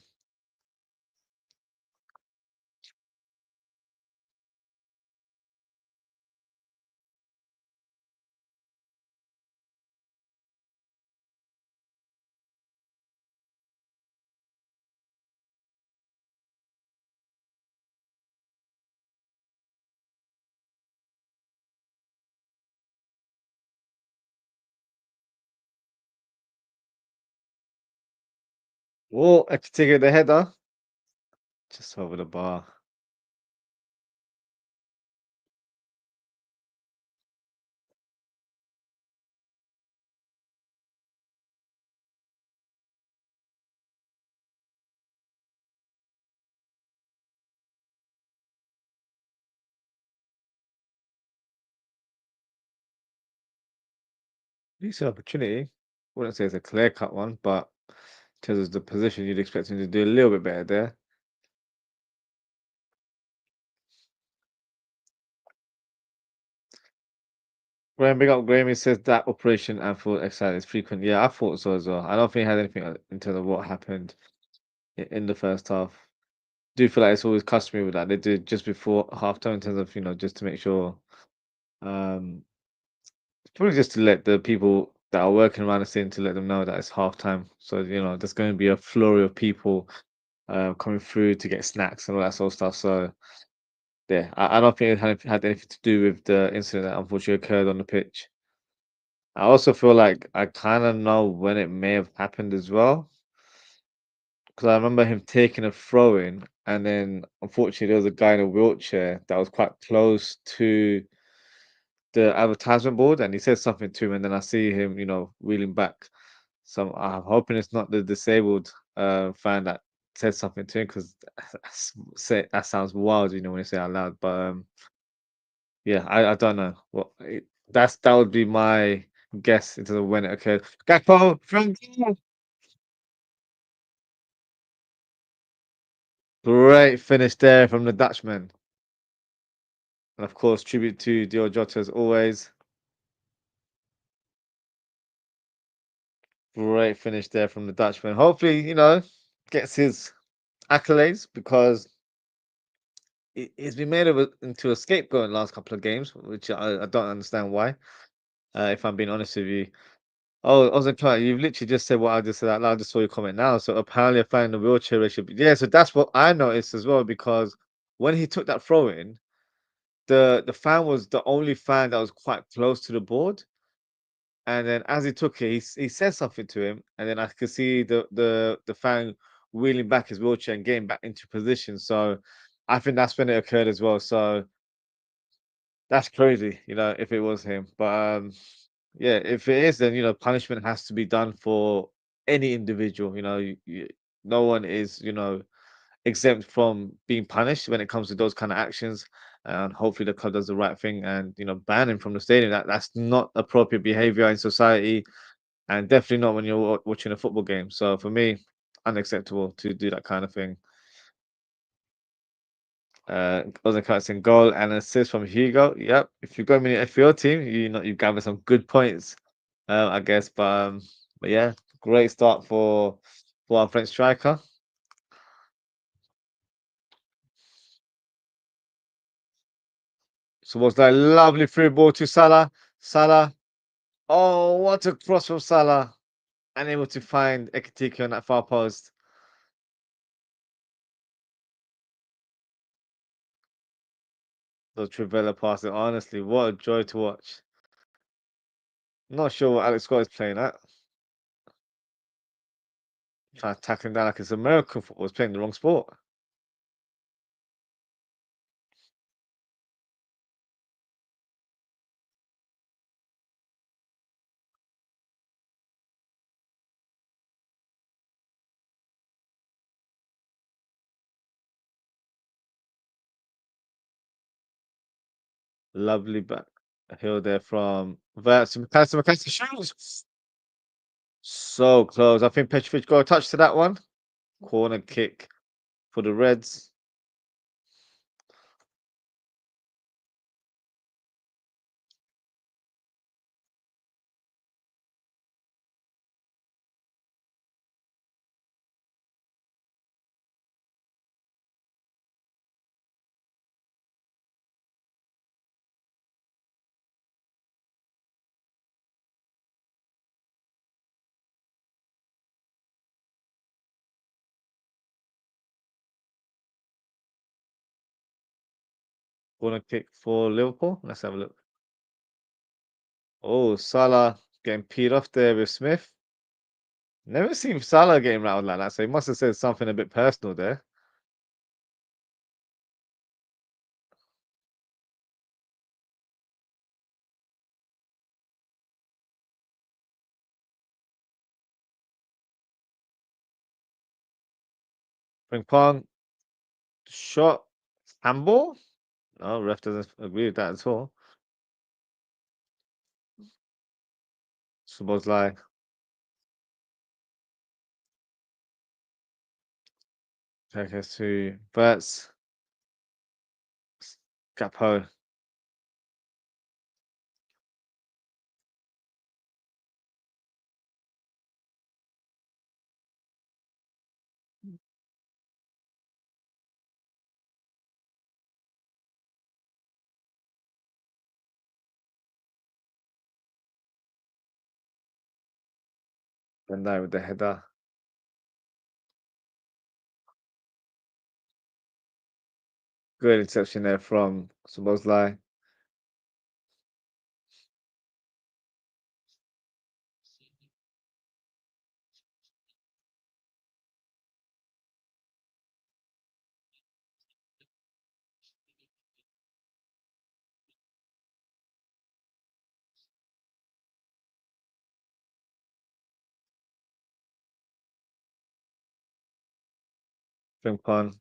Oh, I could take it the header. Just over the bar. Decent opportunity. Wouldn't say it's a clear-cut one, but in terms of the position, you'd expect him to do a little bit better there. Graham, big up Graham. He says that Operation Anfield excited is frequent. Yeah, I thought so as well. I don't think it had anything in terms of what happened in the first half. Do feel like it's always customary with that. They do it just before halftime in terms of, just to make sure. Um, Probably just to let the people that are working around the scene to let them know that it's halftime. So, there's going to be a flurry of people coming through to get snacks and all that sort of stuff. So, yeah, I don't think it had anything to do with the incident that unfortunately occurred on the pitch. I also feel like I kind of know when it may have happened as well, because I remember him taking a throw in, and then unfortunately there was a guy in a wheelchair that was quite close to the advertisement board, and he said something to him, and then I see him, wheeling back. So I'm hoping it's not the disabled fan that said something to him, because that sounds wild, when you say it out loud. But yeah, I don't know. That would be my guess into when it occurred. Gakpo from goal. Great finish there from the Dutchman. And of course, tribute to Dior Jota as always. Great finish there from the Dutchman. Hopefully, gets his accolades, because he's been made into a scapegoat in the last couple of games, which I don't understand why. If I'm being honest with you. Oh, Ozwrld, you've literally just said what I just said out loud. I just saw your comment now. So apparently, a fan in the wheelchair race should be. Yeah, so that's what I noticed as well, because when he took that throw in, the fan was the only fan that was quite close to the board. And then as he took it, he said something to him, and then I could see the fan wheeling back his wheelchair and getting back into position. So I think that's when it occurred as well. So that's crazy, if it was him. But yeah, if it is, then punishment has to be done for any individual. No one is exempt from being punished when it comes to those kind of actions. And hopefully the club does the right thing and ban him from the stadium. That's not appropriate behavior in society, and definitely not when you're watching a football game. So for me, unacceptable to do that kind of thing. Ozzie in goal and assist from Hugo. Yep. If you've got a minute for your team, you gather some good points, I guess. But yeah, great start for our French striker. So was that lovely free ball to Salah? Salah. Oh, what a cross from Salah. Unable to find Ekitike on that far post. The Trivela pass. Honestly, what a joy to watch. Not sure what Alex Scott is playing at. Trying to tackle him down like it's American football. He's playing the wrong sport. Lovely back heel there from Verts. McAllister shoots. So close. I think Petrovic got a touch to that one. Corner kick for the Reds. Corner kick for Liverpool. Let's have a look. Oh, Salah getting peed off there with Smith. Never seen Salah getting rattled like that, so he must have said something a bit personal there. Ping pong shot handball. No, ref doesn't agree with that at all. Suppose like take us to Bert's Capo. And with the header. Good interception there from Szoboszlai. Ping pong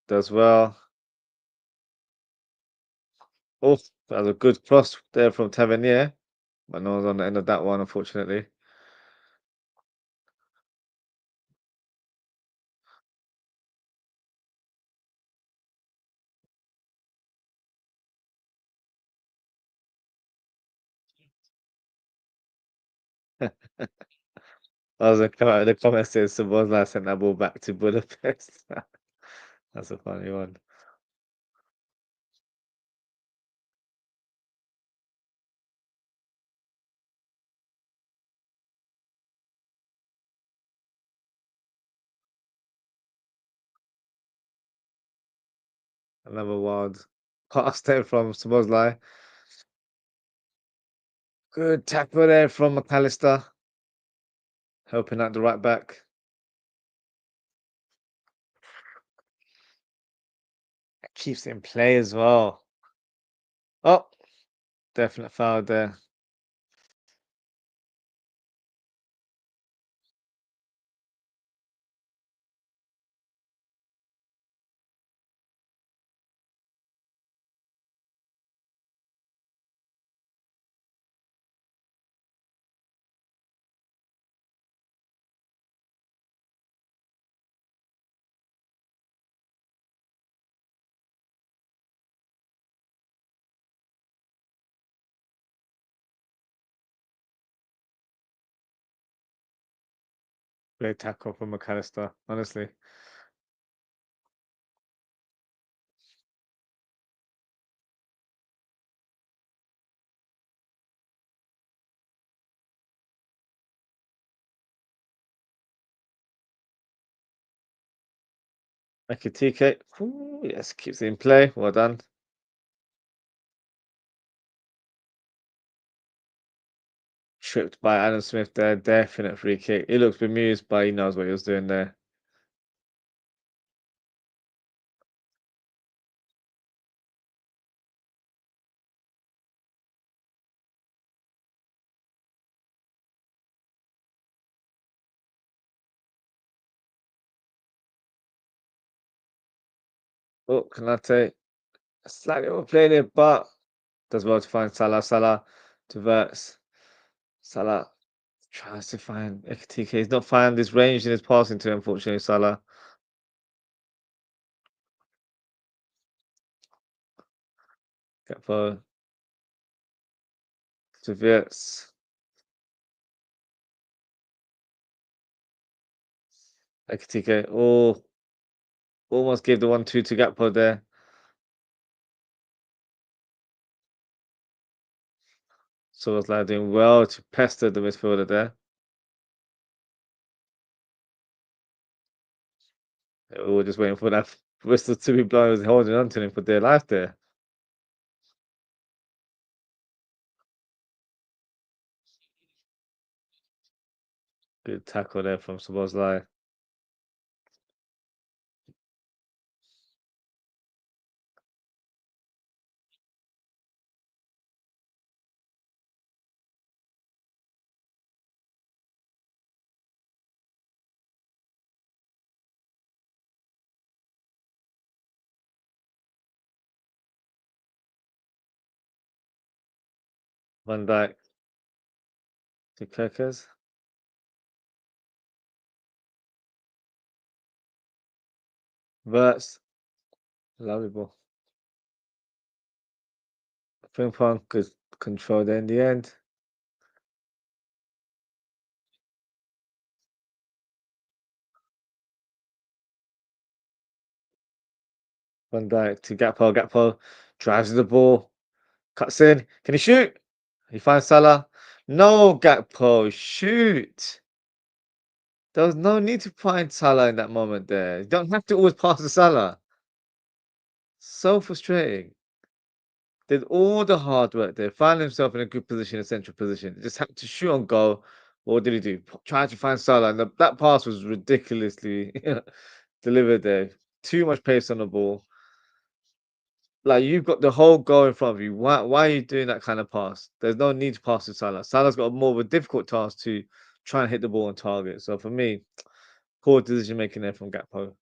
does well. Oh, that was a good cross there from Tavernier. But no one's on the end of that one, unfortunately. I was the comment says Szoboszlai sent that ball back to Budapest. That's a funny one. Another wild pass there from Szoboszlai. Good tackle there from McAllister. Helping out the right back. Keeps it in play as well. Oh, definite foul there. Great tackle from McAllister, honestly. Ekitike. Ooh, yes, keeps it in play. Well done. Tripped by Adam Smith there. Definite free kick. He looks bemused, but he knows what he was doing there. Oh, Kanate. Slightly overplayed it, but does well to find Salah. Salah diverts. Salah tries to find Ekitike. He's not found his range in his passing to, unfortunately, Salah. Gakpo diverts. Ekitike. Oh, almost gave the 1-2 to Gakpo there. So was like doing well to pester the midfielder there. We were just waiting for that whistle to be blown. He was holding on to him for dear life there. Good tackle there from Szoboszlai. Van Dijk to Kerkers. Verts. Lovely ball. Ping pong, good control there in the end. Van Dijk to Gakpo. Gakpo drives the ball, cuts in. Can he shoot? He finds Salah. No, Gakpo, shoot. There was no need to find Salah in that moment there. You don't have to always pass to Salah. So frustrating. Did all the hard work there, found himself in a good position, a central position. Just had to shoot on goal. What did he do? Tried to find Salah, and that pass was ridiculously delivered there. Too much pace on the ball. Like you've got the whole goal in front of you. Why are you doing that kind of pass? There's no need to pass to Salah. Salah's got more of a difficult task to try and hit the ball on target. So for me, poor decision making there from Gakpo.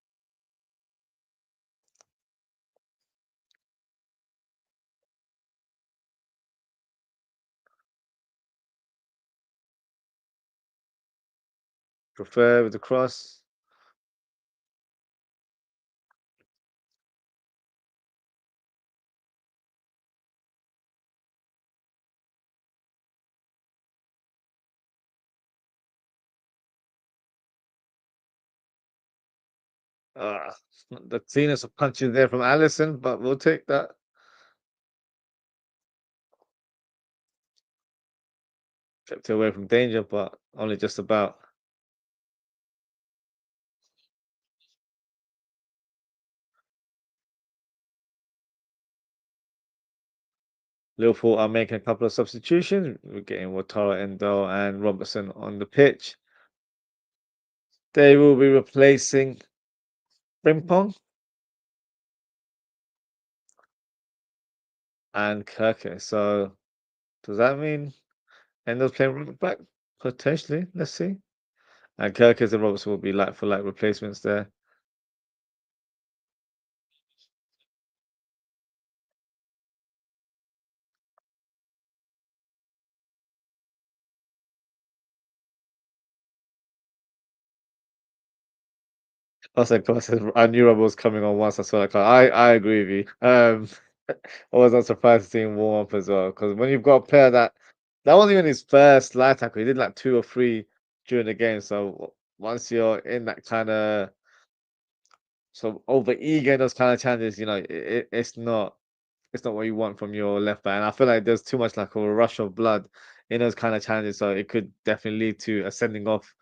Prefer with the cross. The cleanest of punches there from Allison, but we'll take that. Kept it away from danger, but only just about. Liverpool are making a couple of substitutions. We're getting Watara, Endo, and Robertson on the pitch. They will be replacing Frimpong and Kirke. So does that mean Endo's playing right back? Potentially. Let's see. And Kirkes and Robertson will be like for like replacements there. I knew Rob was coming on once I saw that card. I agree with you. I was not surprised to see him warm up as well because when you've got a player that wasn't even his first light tackle, he did like two or three during the game. So once you're in that kind of over eager in those kind of challenges, it's not what you want from your left back. And I feel like there's too much like a rush of blood in those kind of challenges, so it could definitely lead to a sending off,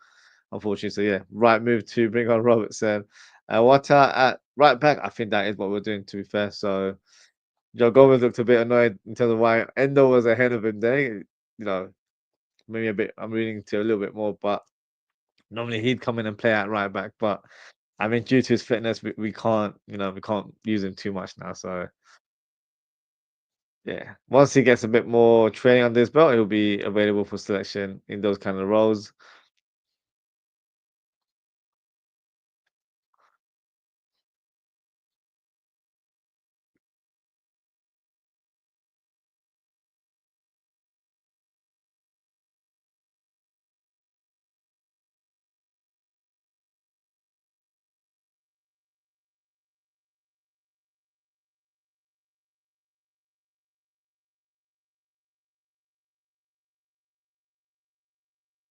unfortunately. So yeah, right move to bring on Robertson. What at right back, I think that is what we're doing. To be fair, so Joe Gomez looked a bit annoyed in terms of why Endo was ahead of him there. Maybe a bit. I'm reading to a little bit more, but normally he'd come in and play at right back. But I mean, due to his fitness, we can't, we can't use him too much now. So yeah, once he gets a bit more training under his belt, he'll be available for selection in those kind of roles.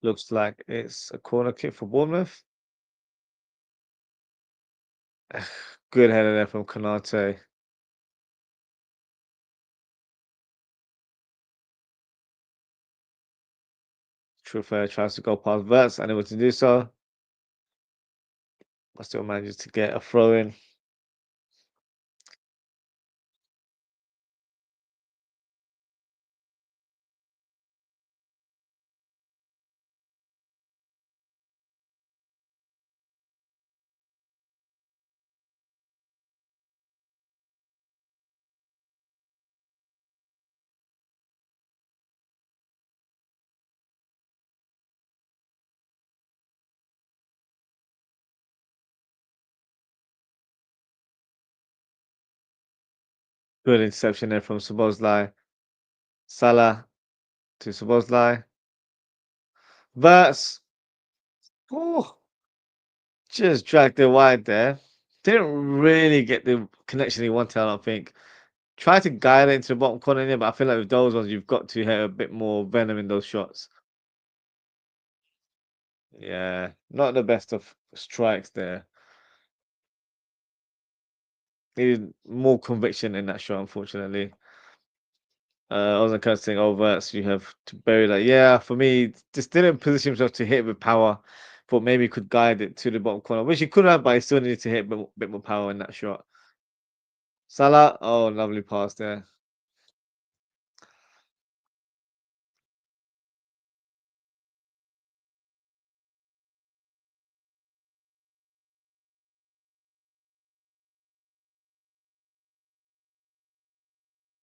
Looks like it's a corner kick for Bournemouth. Good header there from Konate. Trufair tries to go past Verts, unable to do so, but still manages to get a throw in. Good interception there from Szoboszlai. Salah to Szoboszlai. Verts. Oh, just dragged it wide there. Didn't really get the connection he wanted, I don't think. Tried to guide it into the bottom corner there, but I feel like with those ones, you've got to hit a bit more venom in those shots. Yeah, not the best of strikes there. Needed more conviction in that shot, unfortunately. I wasn't kind of saying over, so you have to bury that. Yeah, for me, just didn't position himself to hit with power. Thought maybe he could guide it to the bottom corner, which he could have, but he still needed to hit bit more power in that shot. Salah, oh, lovely pass there.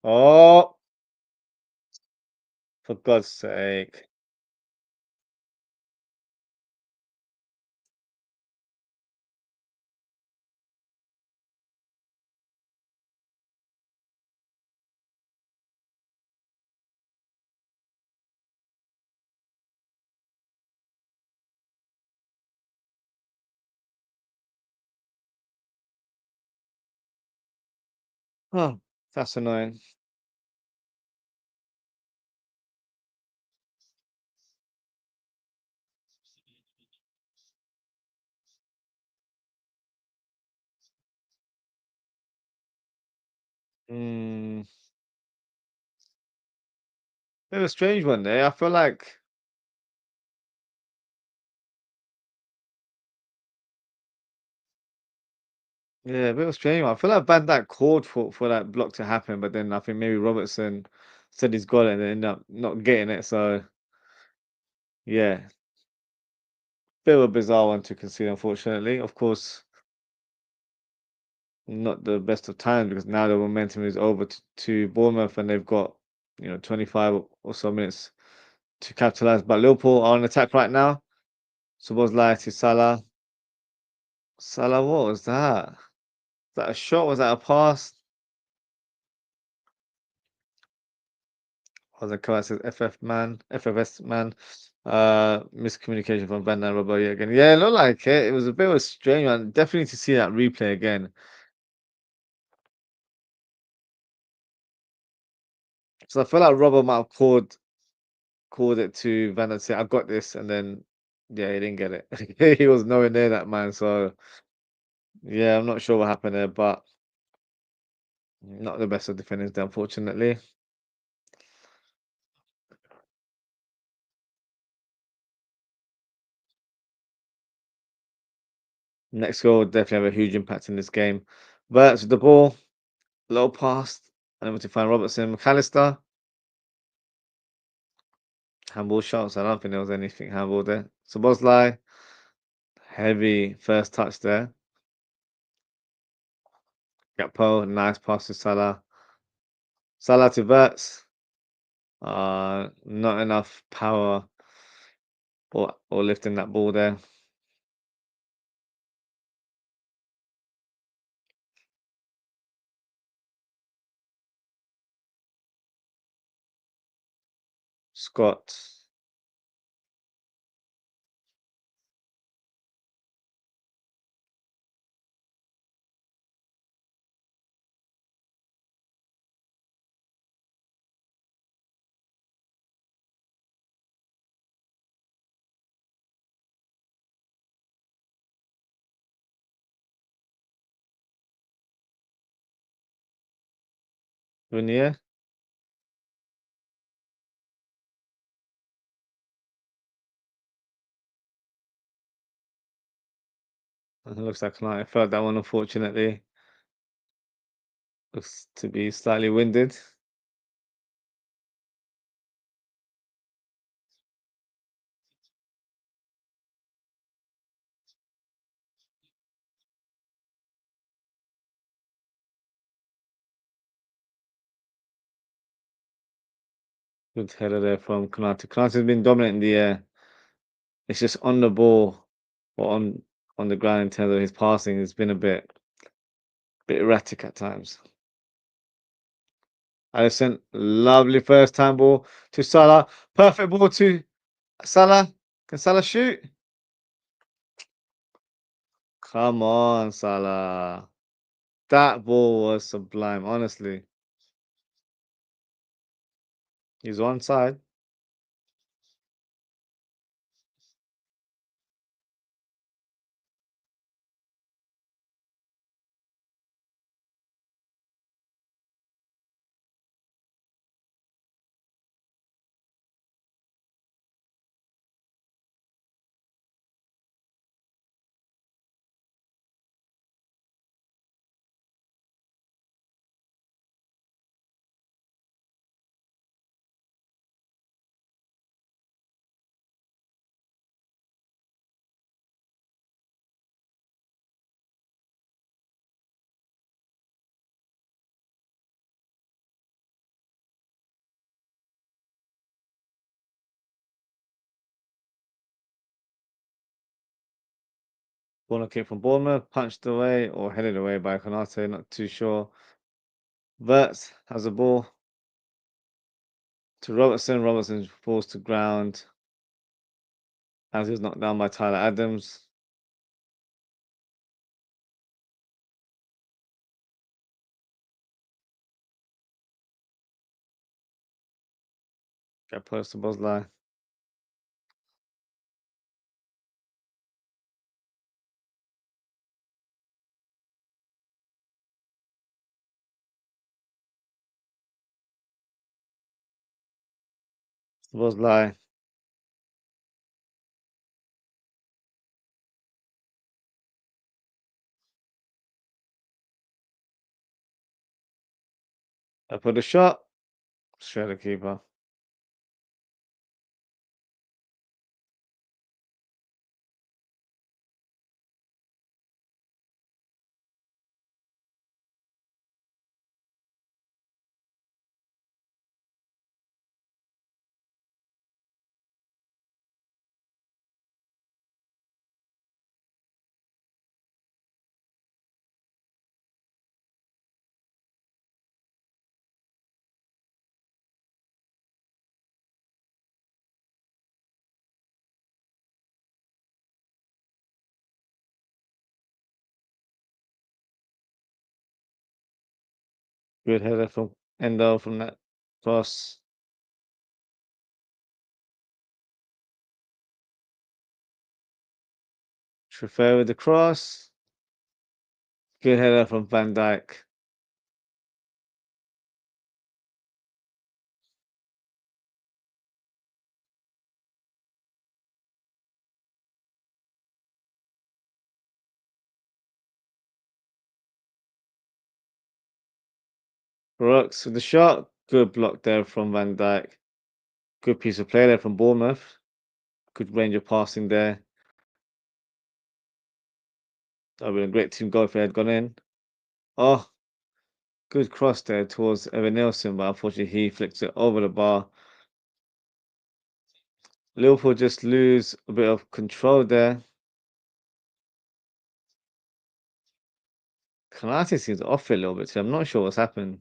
Oh, for God's sake. Oh, that's annoying. Mm, bit of a strange one there. I feel like, yeah, a bit of a strange one. I feel like Van Dijk called for that block to happen, but then I think maybe Robertson said he's got it and then ended up not getting it. So, yeah, bit of a bizarre one to concede, unfortunately. Of course, not the best of times because now the momentum is over to Bournemouth and they've got 25 or so minutes to capitalize. But Liverpool are on attack right now. Szoboszlai to Salah. Salah, what was that? Was that a shot? Was that a pass? Was it correct? Says FF man, FFS man. Miscommunication from Van and Robbo again. Yeah, it looked like it. It was a bit of a strange one. Definitely to see that replay again. So I feel like Robbo might have called it to Van and said, "I got this," and then yeah, he didn't get it. He was nowhere near that man. So yeah, I'm not sure what happened there, but not the best of defenders, there, unfortunately. Next goal would definitely have a huge impact in this game. But with the ball, low pass, unable to find Robertson, McAllister, handball shots. I don't think there was anything handball there. So Bosley, heavy first touch there. Gakpo, nice pass to Salah. Salah to Verts. Not enough power or lifting that ball there. Scott. Renier. Looks like I felt that one, unfortunately. Looks to be slightly winded. Good header there from Konate. Konate's been dominant in the air. It's just on the ball or on the ground in terms of his passing. It's been a bit erratic at times. Allison, lovely first time ball to Salah. Perfect ball to Salah. Can Salah shoot? Come on, Salah. That ball was sublime, honestly. He's one side. Corner kick from Bournemouth, punched away or headed away by Konate, not too sure. Verts has the ball to Robertson. Robertson falls to ground as he was knocked down by Tyler Adams. Get post to Bosley. Bosley. I put a shot. Straight the keeper. Good header from Endo from that cross. Triffer with the cross. Good header from Van Dijk. Brooks with the shot. Good block there from Van Dijk. Good piece of play there from Bournemouth. Good range of passing there. That would be a great team goal if it had gone in. Oh, good cross there towards Evan Nielsen, but unfortunately he flicks it over the bar. Liverpool just lose a bit of control there. Konate seems off it a little bit too. I'm not sure what's happened.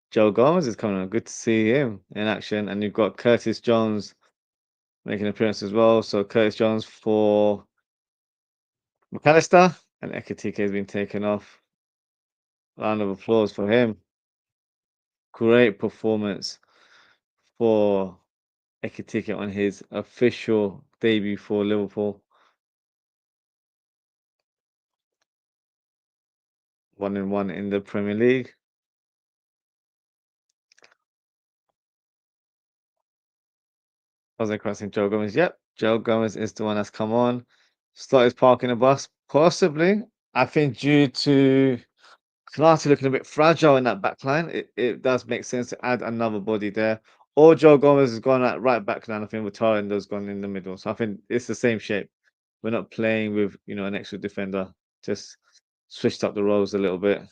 Joe Gomez is coming on. Good to see him in action. And you've got Curtis Jones making an appearance as well. So Curtis Jones for McAllister, and Ekitike has been taken off. Round of applause for him. Great performance for Ekitike on his official debut for Liverpool. 1-1 in the Premier League. Jose crossing Joe Gomez. Yep, Joe Gomez is the one that's come on. Started parking the bus, possibly. I think due to Konate looking a bit fragile in that back line, it does make sense to add another body there. Or Joe Gomez has gone at right back line. I think Watarendo's gone in the middle. So I think it's the same shape. We're not playing with, an extra defender. Just switched up the roles a little bit.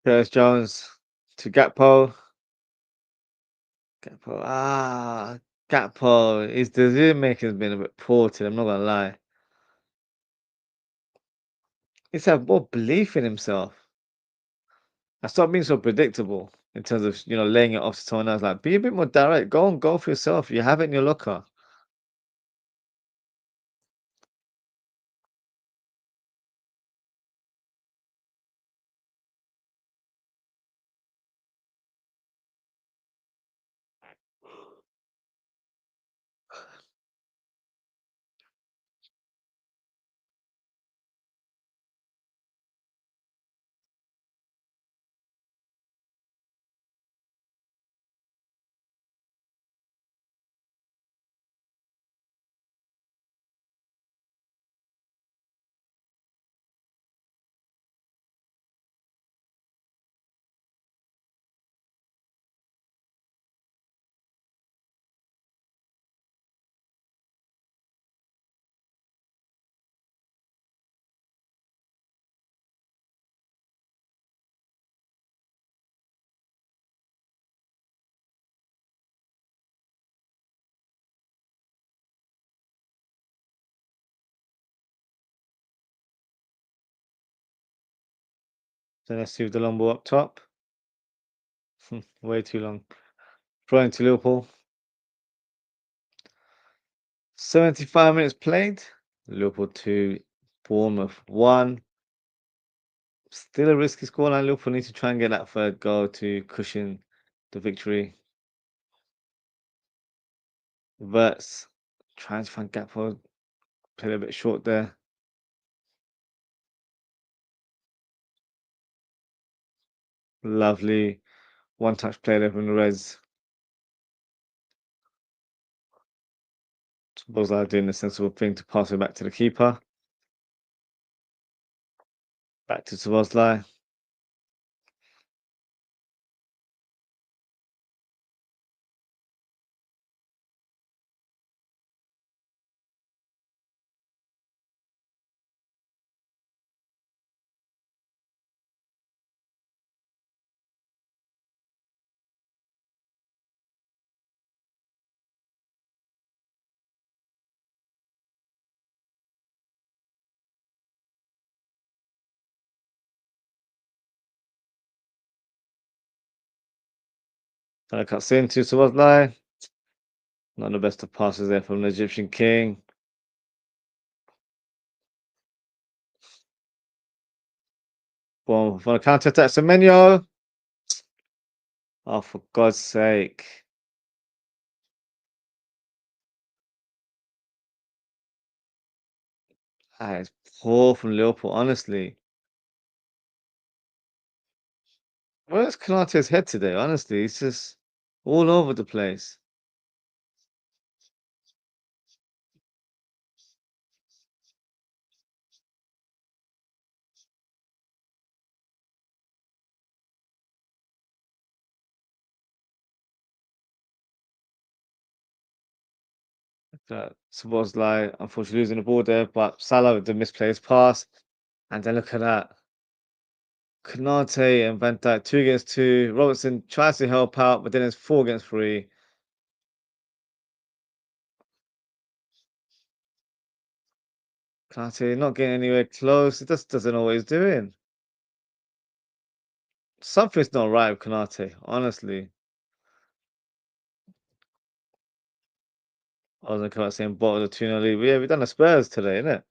Curtis Jones to Gakpo. Gakpo. Gakpo. His decision making has been a bit poor today. I'm not gonna lie. He's had more belief in himself. And stop being so predictable in terms of laying it off to someone else. Like, be a bit more direct. Go and go for yourself. You have it in your locker. So let's see if the long ball up top. Way too long. Throwing to Liverpool. 75 minutes played. Liverpool 2, Bournemouth 1. Still a risky scoreline. Liverpool need to try and get that third goal to cushion the victory. Verts trying to find Gakpo. Played a bit short there. Lovely one-touch play there from the Reds. Ozwrld doing the sensible thing to pass it back to the keeper. Back to Ozwrld. That cuts into Ozwrld. Not the best of passes there from the Egyptian king. Well, for the counter attack, Semenyo. Oh, for God's sake. That is poor from Liverpool, honestly. Where's Konate's head today? Honestly, he's just all over the place. Szoboszlai, unfortunately, losing the ball there, but Salah with the misplaced pass. And then look at that. Konate and Van Dijk, 2 against 2. Robertson tries to help out, but then it's 4 against 3. Konate not getting anywhere close. He just doesn't know what he's doing. Something's not right with Konate, honestly. I wasn't quite saying bottom of the 2-0 lead. But yeah, we've done the Spurs today, innit?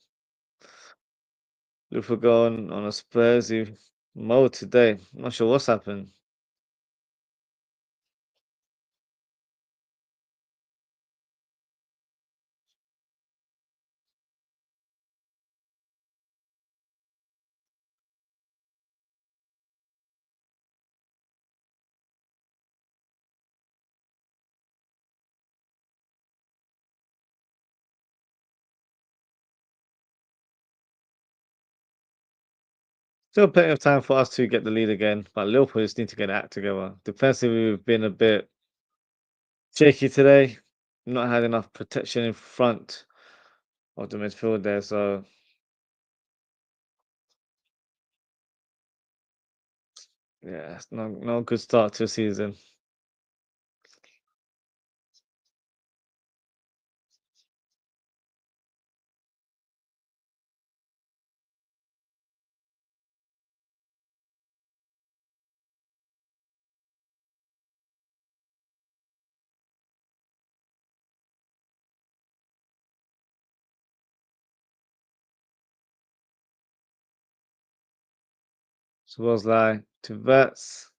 Liverpool going on a Spursy mode today. Not sure what's happened. Still plenty of time for us to get the lead again, but Liverpool just need to get their act together. Defensively, we've been a bit shaky today. Not had enough protection in front of the midfield there, so Yeah, it's no good start to the season. So was like to vets.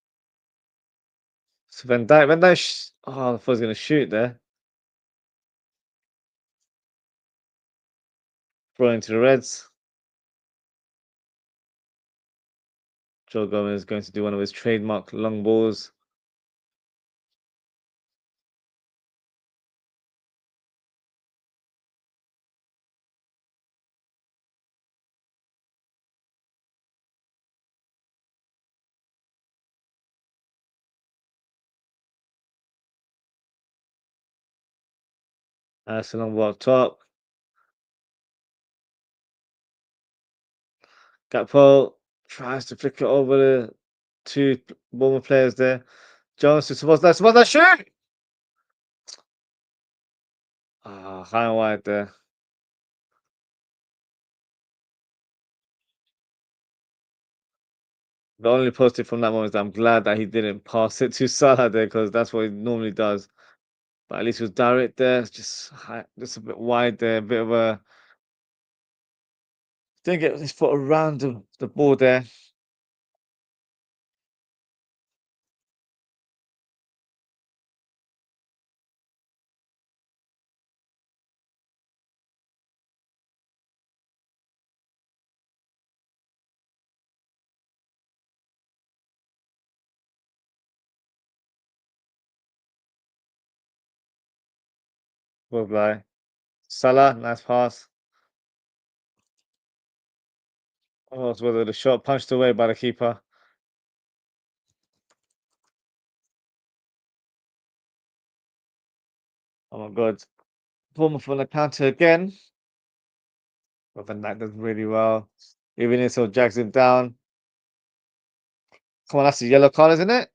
So Van Dijk oh, I thought he was gonna shoot there. Throw into the Reds. Joe Gomez is going to do one of his trademark long balls. That's a long ball up top. Gakpo tries to flick it over the two Bournemouth players there. Jones to Szoboszlai, shoot! Ah, high and wide there. The only positive from that moment is that I'm glad that he didn't pass it to Salah there because that's what he normally does. But at least it was direct there. It's just just a bit wide there, a bit of a didn't get his foot around the ball there. Well, by Salah, nice pass. Oh, it's whether the shot punched away by the keeper. Oh my god. Bournemouth on the counter again. But Van Dijk does really well. Even if so drags him down. Come on, that's a yellow card, isn't it?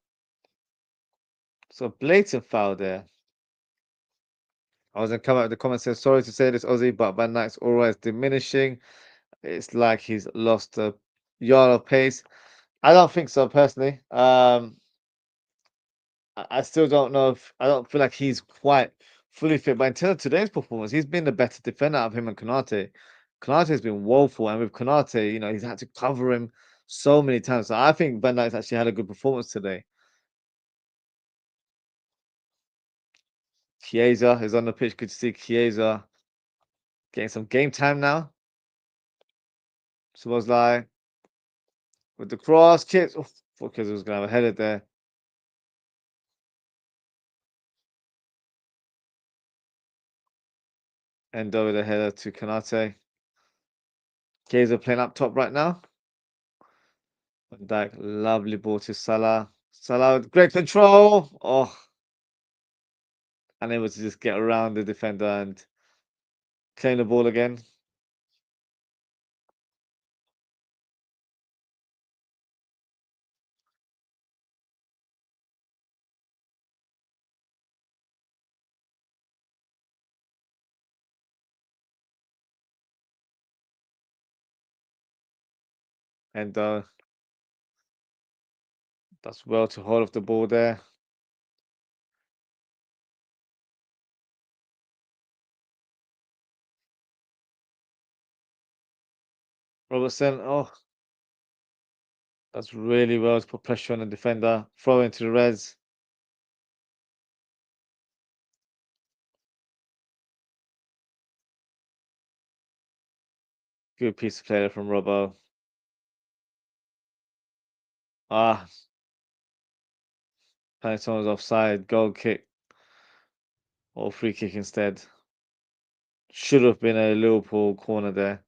So blatant foul there. I was gonna come out with the comment saying sorry to say this, Ozzy, but Van Dijk's aura is diminishing. It's like he's lost a yard of pace. I don't think so personally. I still don't know if I don't feel like he's quite fully fit. But until today's performance, he's been the better defender out of him and Konate. Konate has been woeful, and with Konate, he's had to cover him so many times. So I think Van Dijk's actually had a good performance today. Chiesa is on the pitch. Good to see Chiesa getting some game time now. So I was like with the cross kicks. Oh, because he was gonna have a header there. End over the header to Konate. Chiesa playing up top right now. Van Dijk, lovely ball to Salah. Salah with great control. Oh, unable to just get around the defender and claim the ball again. And that's well to hold off the ball there. Robertson, oh, that's really well to put pressure on the defender. Throw into the res. Good piece of play there from Robbo. Ah, Panettone was offside. Goal kick or free kick instead. Should have been a Liverpool corner there.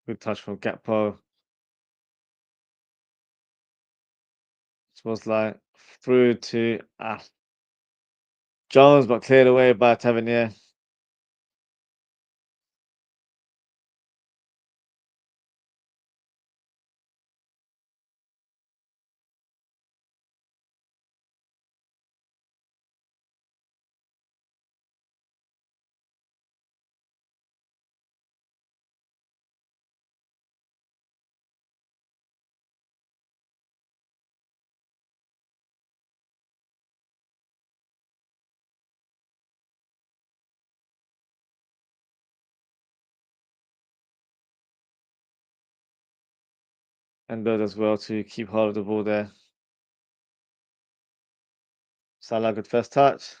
Good touch from Gakpo. It was like through to Jones, but cleared away by Tavernier. And good as well to keep hold of the ball there. Salah, good first touch.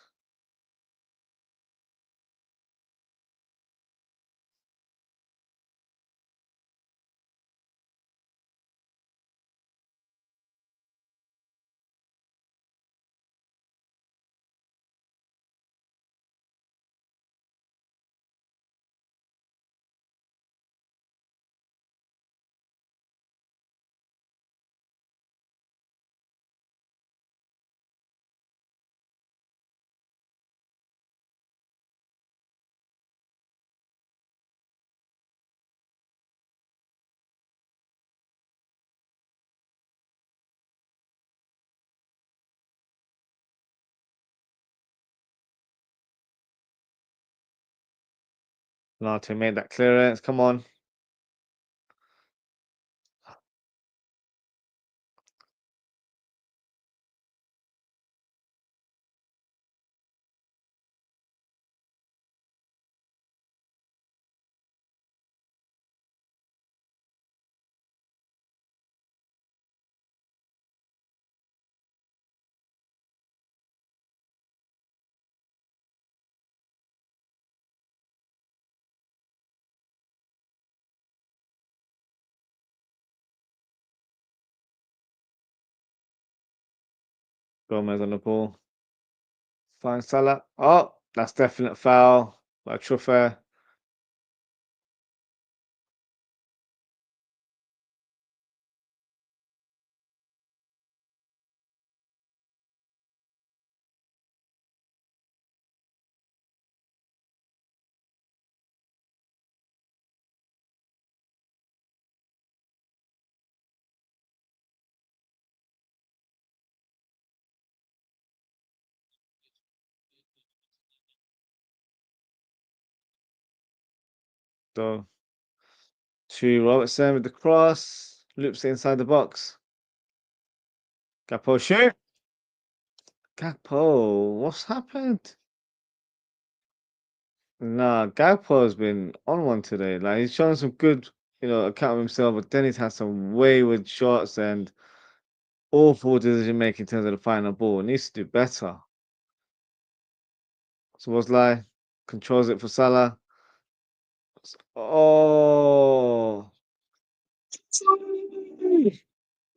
Now to make that clearance. Come on. Gomez on the ball. Find Salah. Oh, that's definite foul by Truffert. So to Robertson with the cross. Loops it inside the box. Gakpo shoot. Gakpo, what's happened? Nah, Gakpo's been on one today. Like he's showing some good, account of himself, but then he's had some wayward shots and awful decision making in terms of the final ball. Needs to do better. So what's like controls it for Salah. Oh,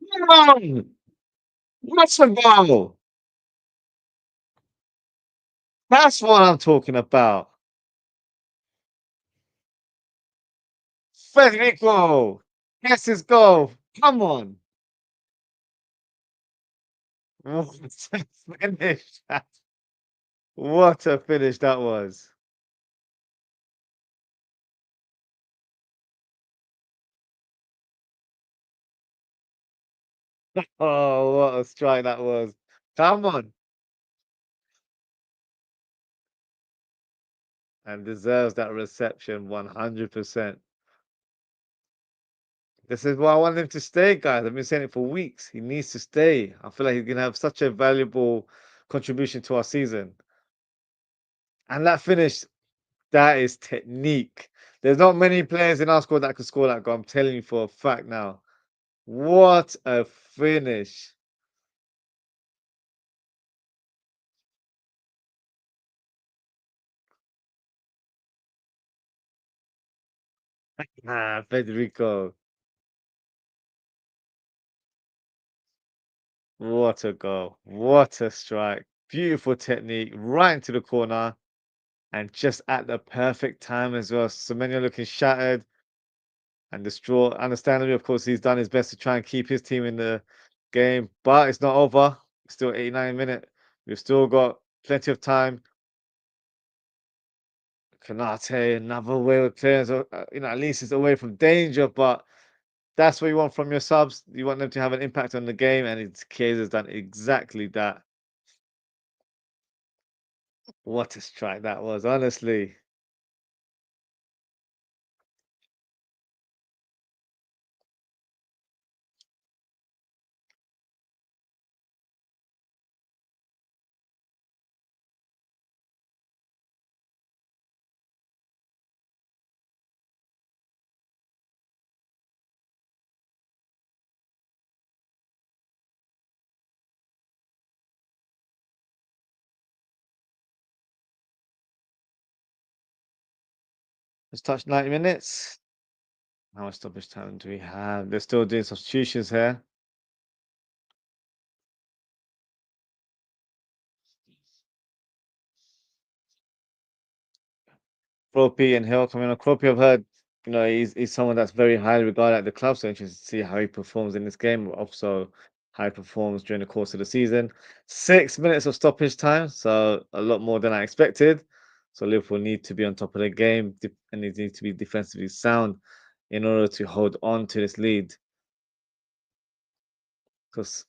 no! What's a goal? That's what I'm talking about. Federico, yes, his goal. Come on. What a finish. What a finish that was. Oh, what a strike that was. Come on. And deserves that reception 100%. This is why I want him to stay, guys. I've been saying it for weeks. He needs to stay. I feel like he's going to have such a valuable contribution to our season. And that finish, that is technique. There's not many players in our squad that could score that goal. I'm telling you for a fact now. What a finish. Federico. What a goal. What a strike. Beautiful technique right into the corner and just at the perfect time as well. Semenyo looking shattered. and destroy. Understandably, of course, he's done his best to try and keep his team in the game, but it's not over. It's still 89 minutes. We've still got plenty of time. Kanate, another wayward players, at least it's away from danger, but that's what you want from your subs. You want them to have an impact on the game, and it's Kiesa's done exactly that. What a strike that was, honestly. Let's touch 90 minutes. How much stoppage time do we have? They're still doing substitutions here. Kropi and Hill coming on. Kropi, I've heard, he's someone that's very highly regarded at the club, so interested to see how he performs in this game, but also how he performs during the course of the season. 6 minutes of stoppage time, so a lot more than I expected. So Liverpool need to be on top of the game, and they need to be defensively sound in order to hold on to this lead, because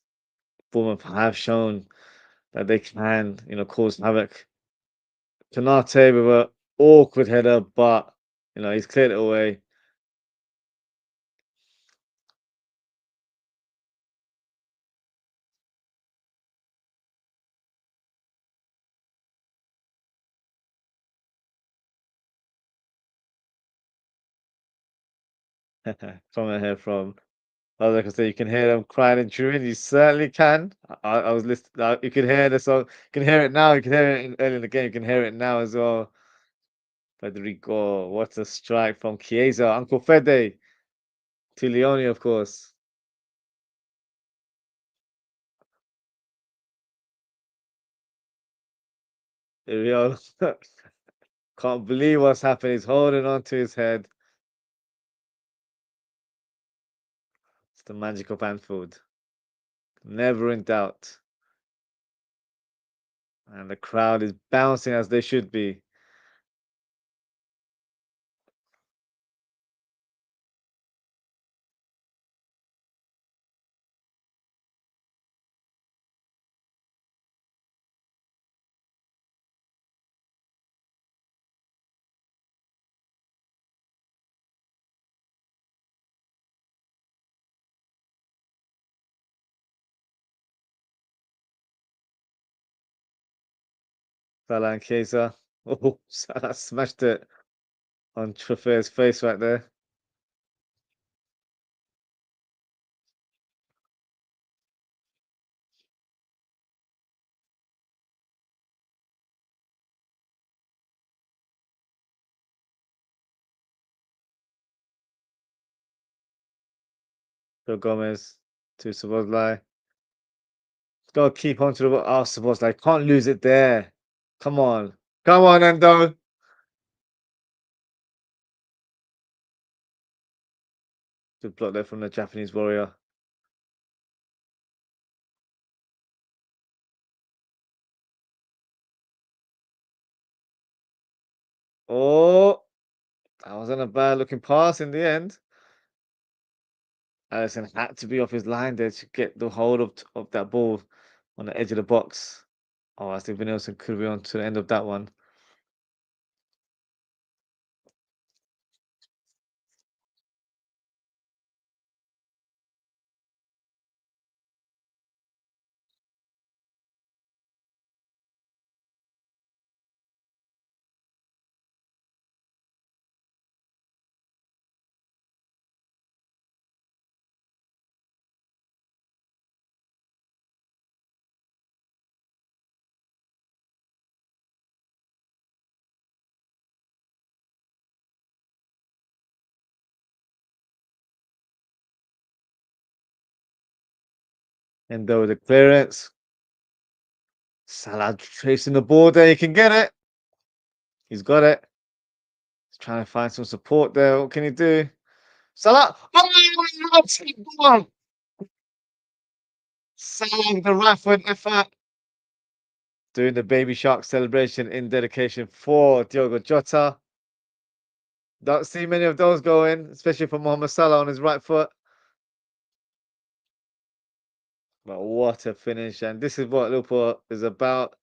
Bournemouth have shown that they can, cause havoc. Kanate with an awkward header, but he's cleared it away. Comment here from I was like I said, you can hear them crying and chewing. You certainly can. I was listening. You can hear the song. You can hear it now. You can hear it early in the game. You can hear it now as well. Federico, what a strike from Chiesa. Uncle Fede to Leone, of course. Here we are. Can't believe what's happened. He's holding on to his head. It's the magic of Anfield. Never in doubt. And the crowd is bouncing as they should be. Salah and Chiesa. Oh, Salah smashed it on Treffier's face right there. Joe Gomez to Szoboszlai. Gotta keep on to the oh, Szoboszlai. Can't lose it there. Come on. Come on, Endo. Good block there from the Japanese warrior. Oh, that wasn't a bad looking pass in the end. Allison had to be off his line there to get the hold of that ball on the edge of the box. Oh, I think Vinilson could be on to the end of that one. Endo with the clearance. Salah chasing the ball there. He can get it. He's got it. He's trying to find some support there. What can he do? Salah. Oh, Salah, Salah, the right foot effort. Doing the baby shark celebration in dedication for Diogo Jota. Don't see many of those going, especially for Mohamed Salah on his right foot. But what a finish. And this is what Liverpool is about.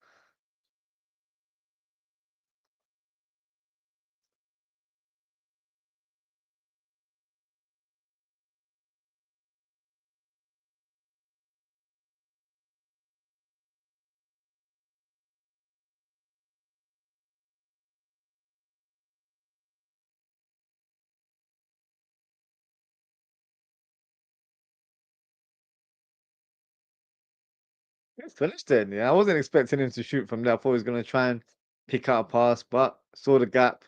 It's finished then. Yeah, I wasn't expecting him to shoot from there. I thought he was going to try and pick out a pass, but saw the gap.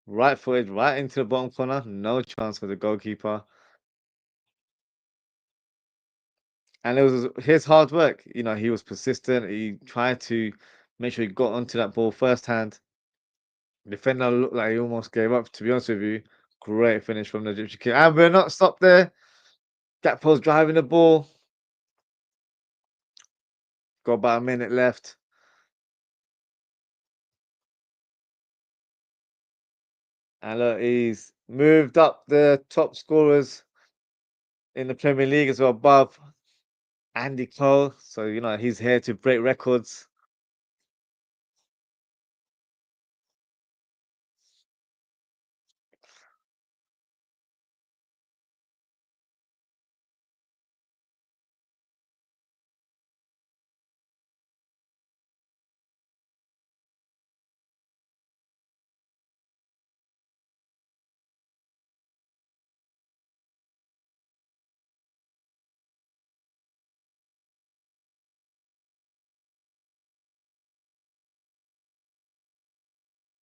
Right footed, right into the bottom corner. No chance for the goalkeeper. And it was his hard work. You know, he was persistent. He tried to make sure he got onto that ball first hand. Defender looked like he almost gave up, to be honest with you. Great finish from the Egyptian kid. And we're not stopped there. Gakpo's driving the ball. Got about a minute left. And look, he's moved up the top scorers in the Premier League as well, above Andy Cole. So, you know, he's here to break records.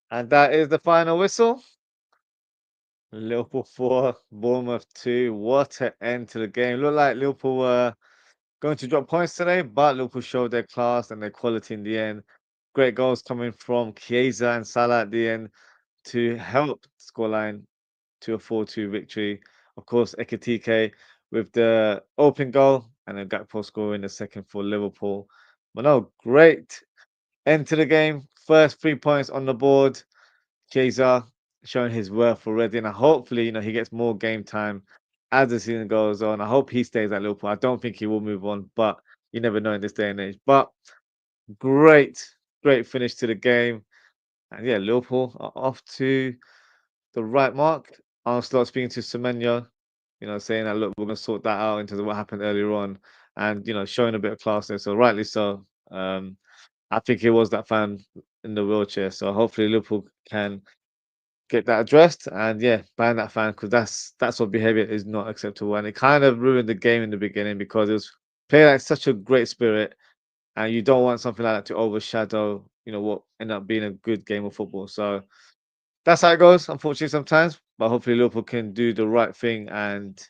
And that is the final whistle. Liverpool 4, Bournemouth 2. What an end to the game. Looked like Liverpool were going to drop points today, but Liverpool showed their class and their quality in the end. Great goals coming from Chiesa and Salah at the end to help the scoreline to a 4-2 victory. Of course, Ekitike with the open goal and then Gakpo scoring the second for Liverpool. But no, great end to the game. First 3 points on the board. Chiesa showing his worth already, and hopefully, you know, he gets more game time as the season goes on. I hope he stays at Liverpool. I don't think he will move on, but you never know in this day and age. But great, great finish to the game. And yeah, Liverpool are off to the right mark. I'll start speaking to Semenyo, you know, saying that look, we're gonna sort that out in terms of what happened earlier on, and you know, showing a bit of class there. So rightly so. I think it was that fan in the wheelchair. So hopefully Liverpool can get that addressed and yeah, ban that fan because that's what behavior is not acceptable. And it kind of ruined the game in the beginning because it was played like such a great spirit, and you don't want something like that to overshadow, you know, what ended up being a good game of football. So that's how it goes, unfortunately, sometimes. But hopefully Liverpool can do the right thing and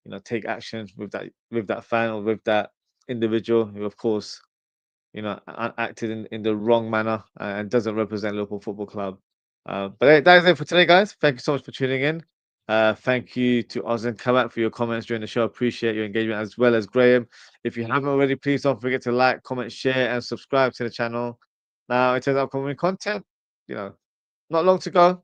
you know take action with that fan or with that individual who, of course, you know, acted in the wrong manner and doesn't represent Liverpool Football Club. But that is it for today, guys. Thank you so much for tuning in. Thank you to Oz and Kabak for your comments during the show. Appreciate your engagement as well as Graham. If you haven't already, please don't forget to like, comment, share, and subscribe to the channel. Now, in terms of upcoming content, you know, not long to go.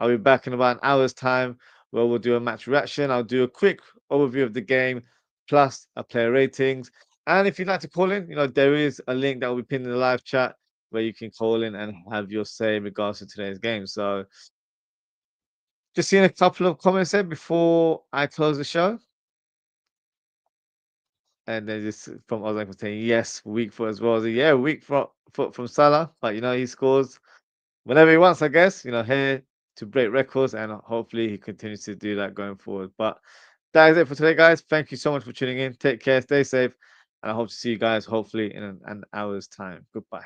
I'll be back in about an hour's time where we'll do a match reaction. I'll do a quick overview of the game plus a player ratings. And if you'd like to call in, you know, there is a link that will be pinned in the live chat where you can call in and have your say in regards to today's game. So just seeing a couple of comments there before I close the show. And then just from Ozwrld saying, yes, weak foot as well. So, yeah, weak foot from Salah, but you know, he scores whenever he wants, I guess, you know, here to break records, and hopefully he continues to do that going forward. But that is it for today, guys. Thank you so much for tuning in. Take care, stay safe, and I hope to see you guys hopefully in an hour's time. Goodbye.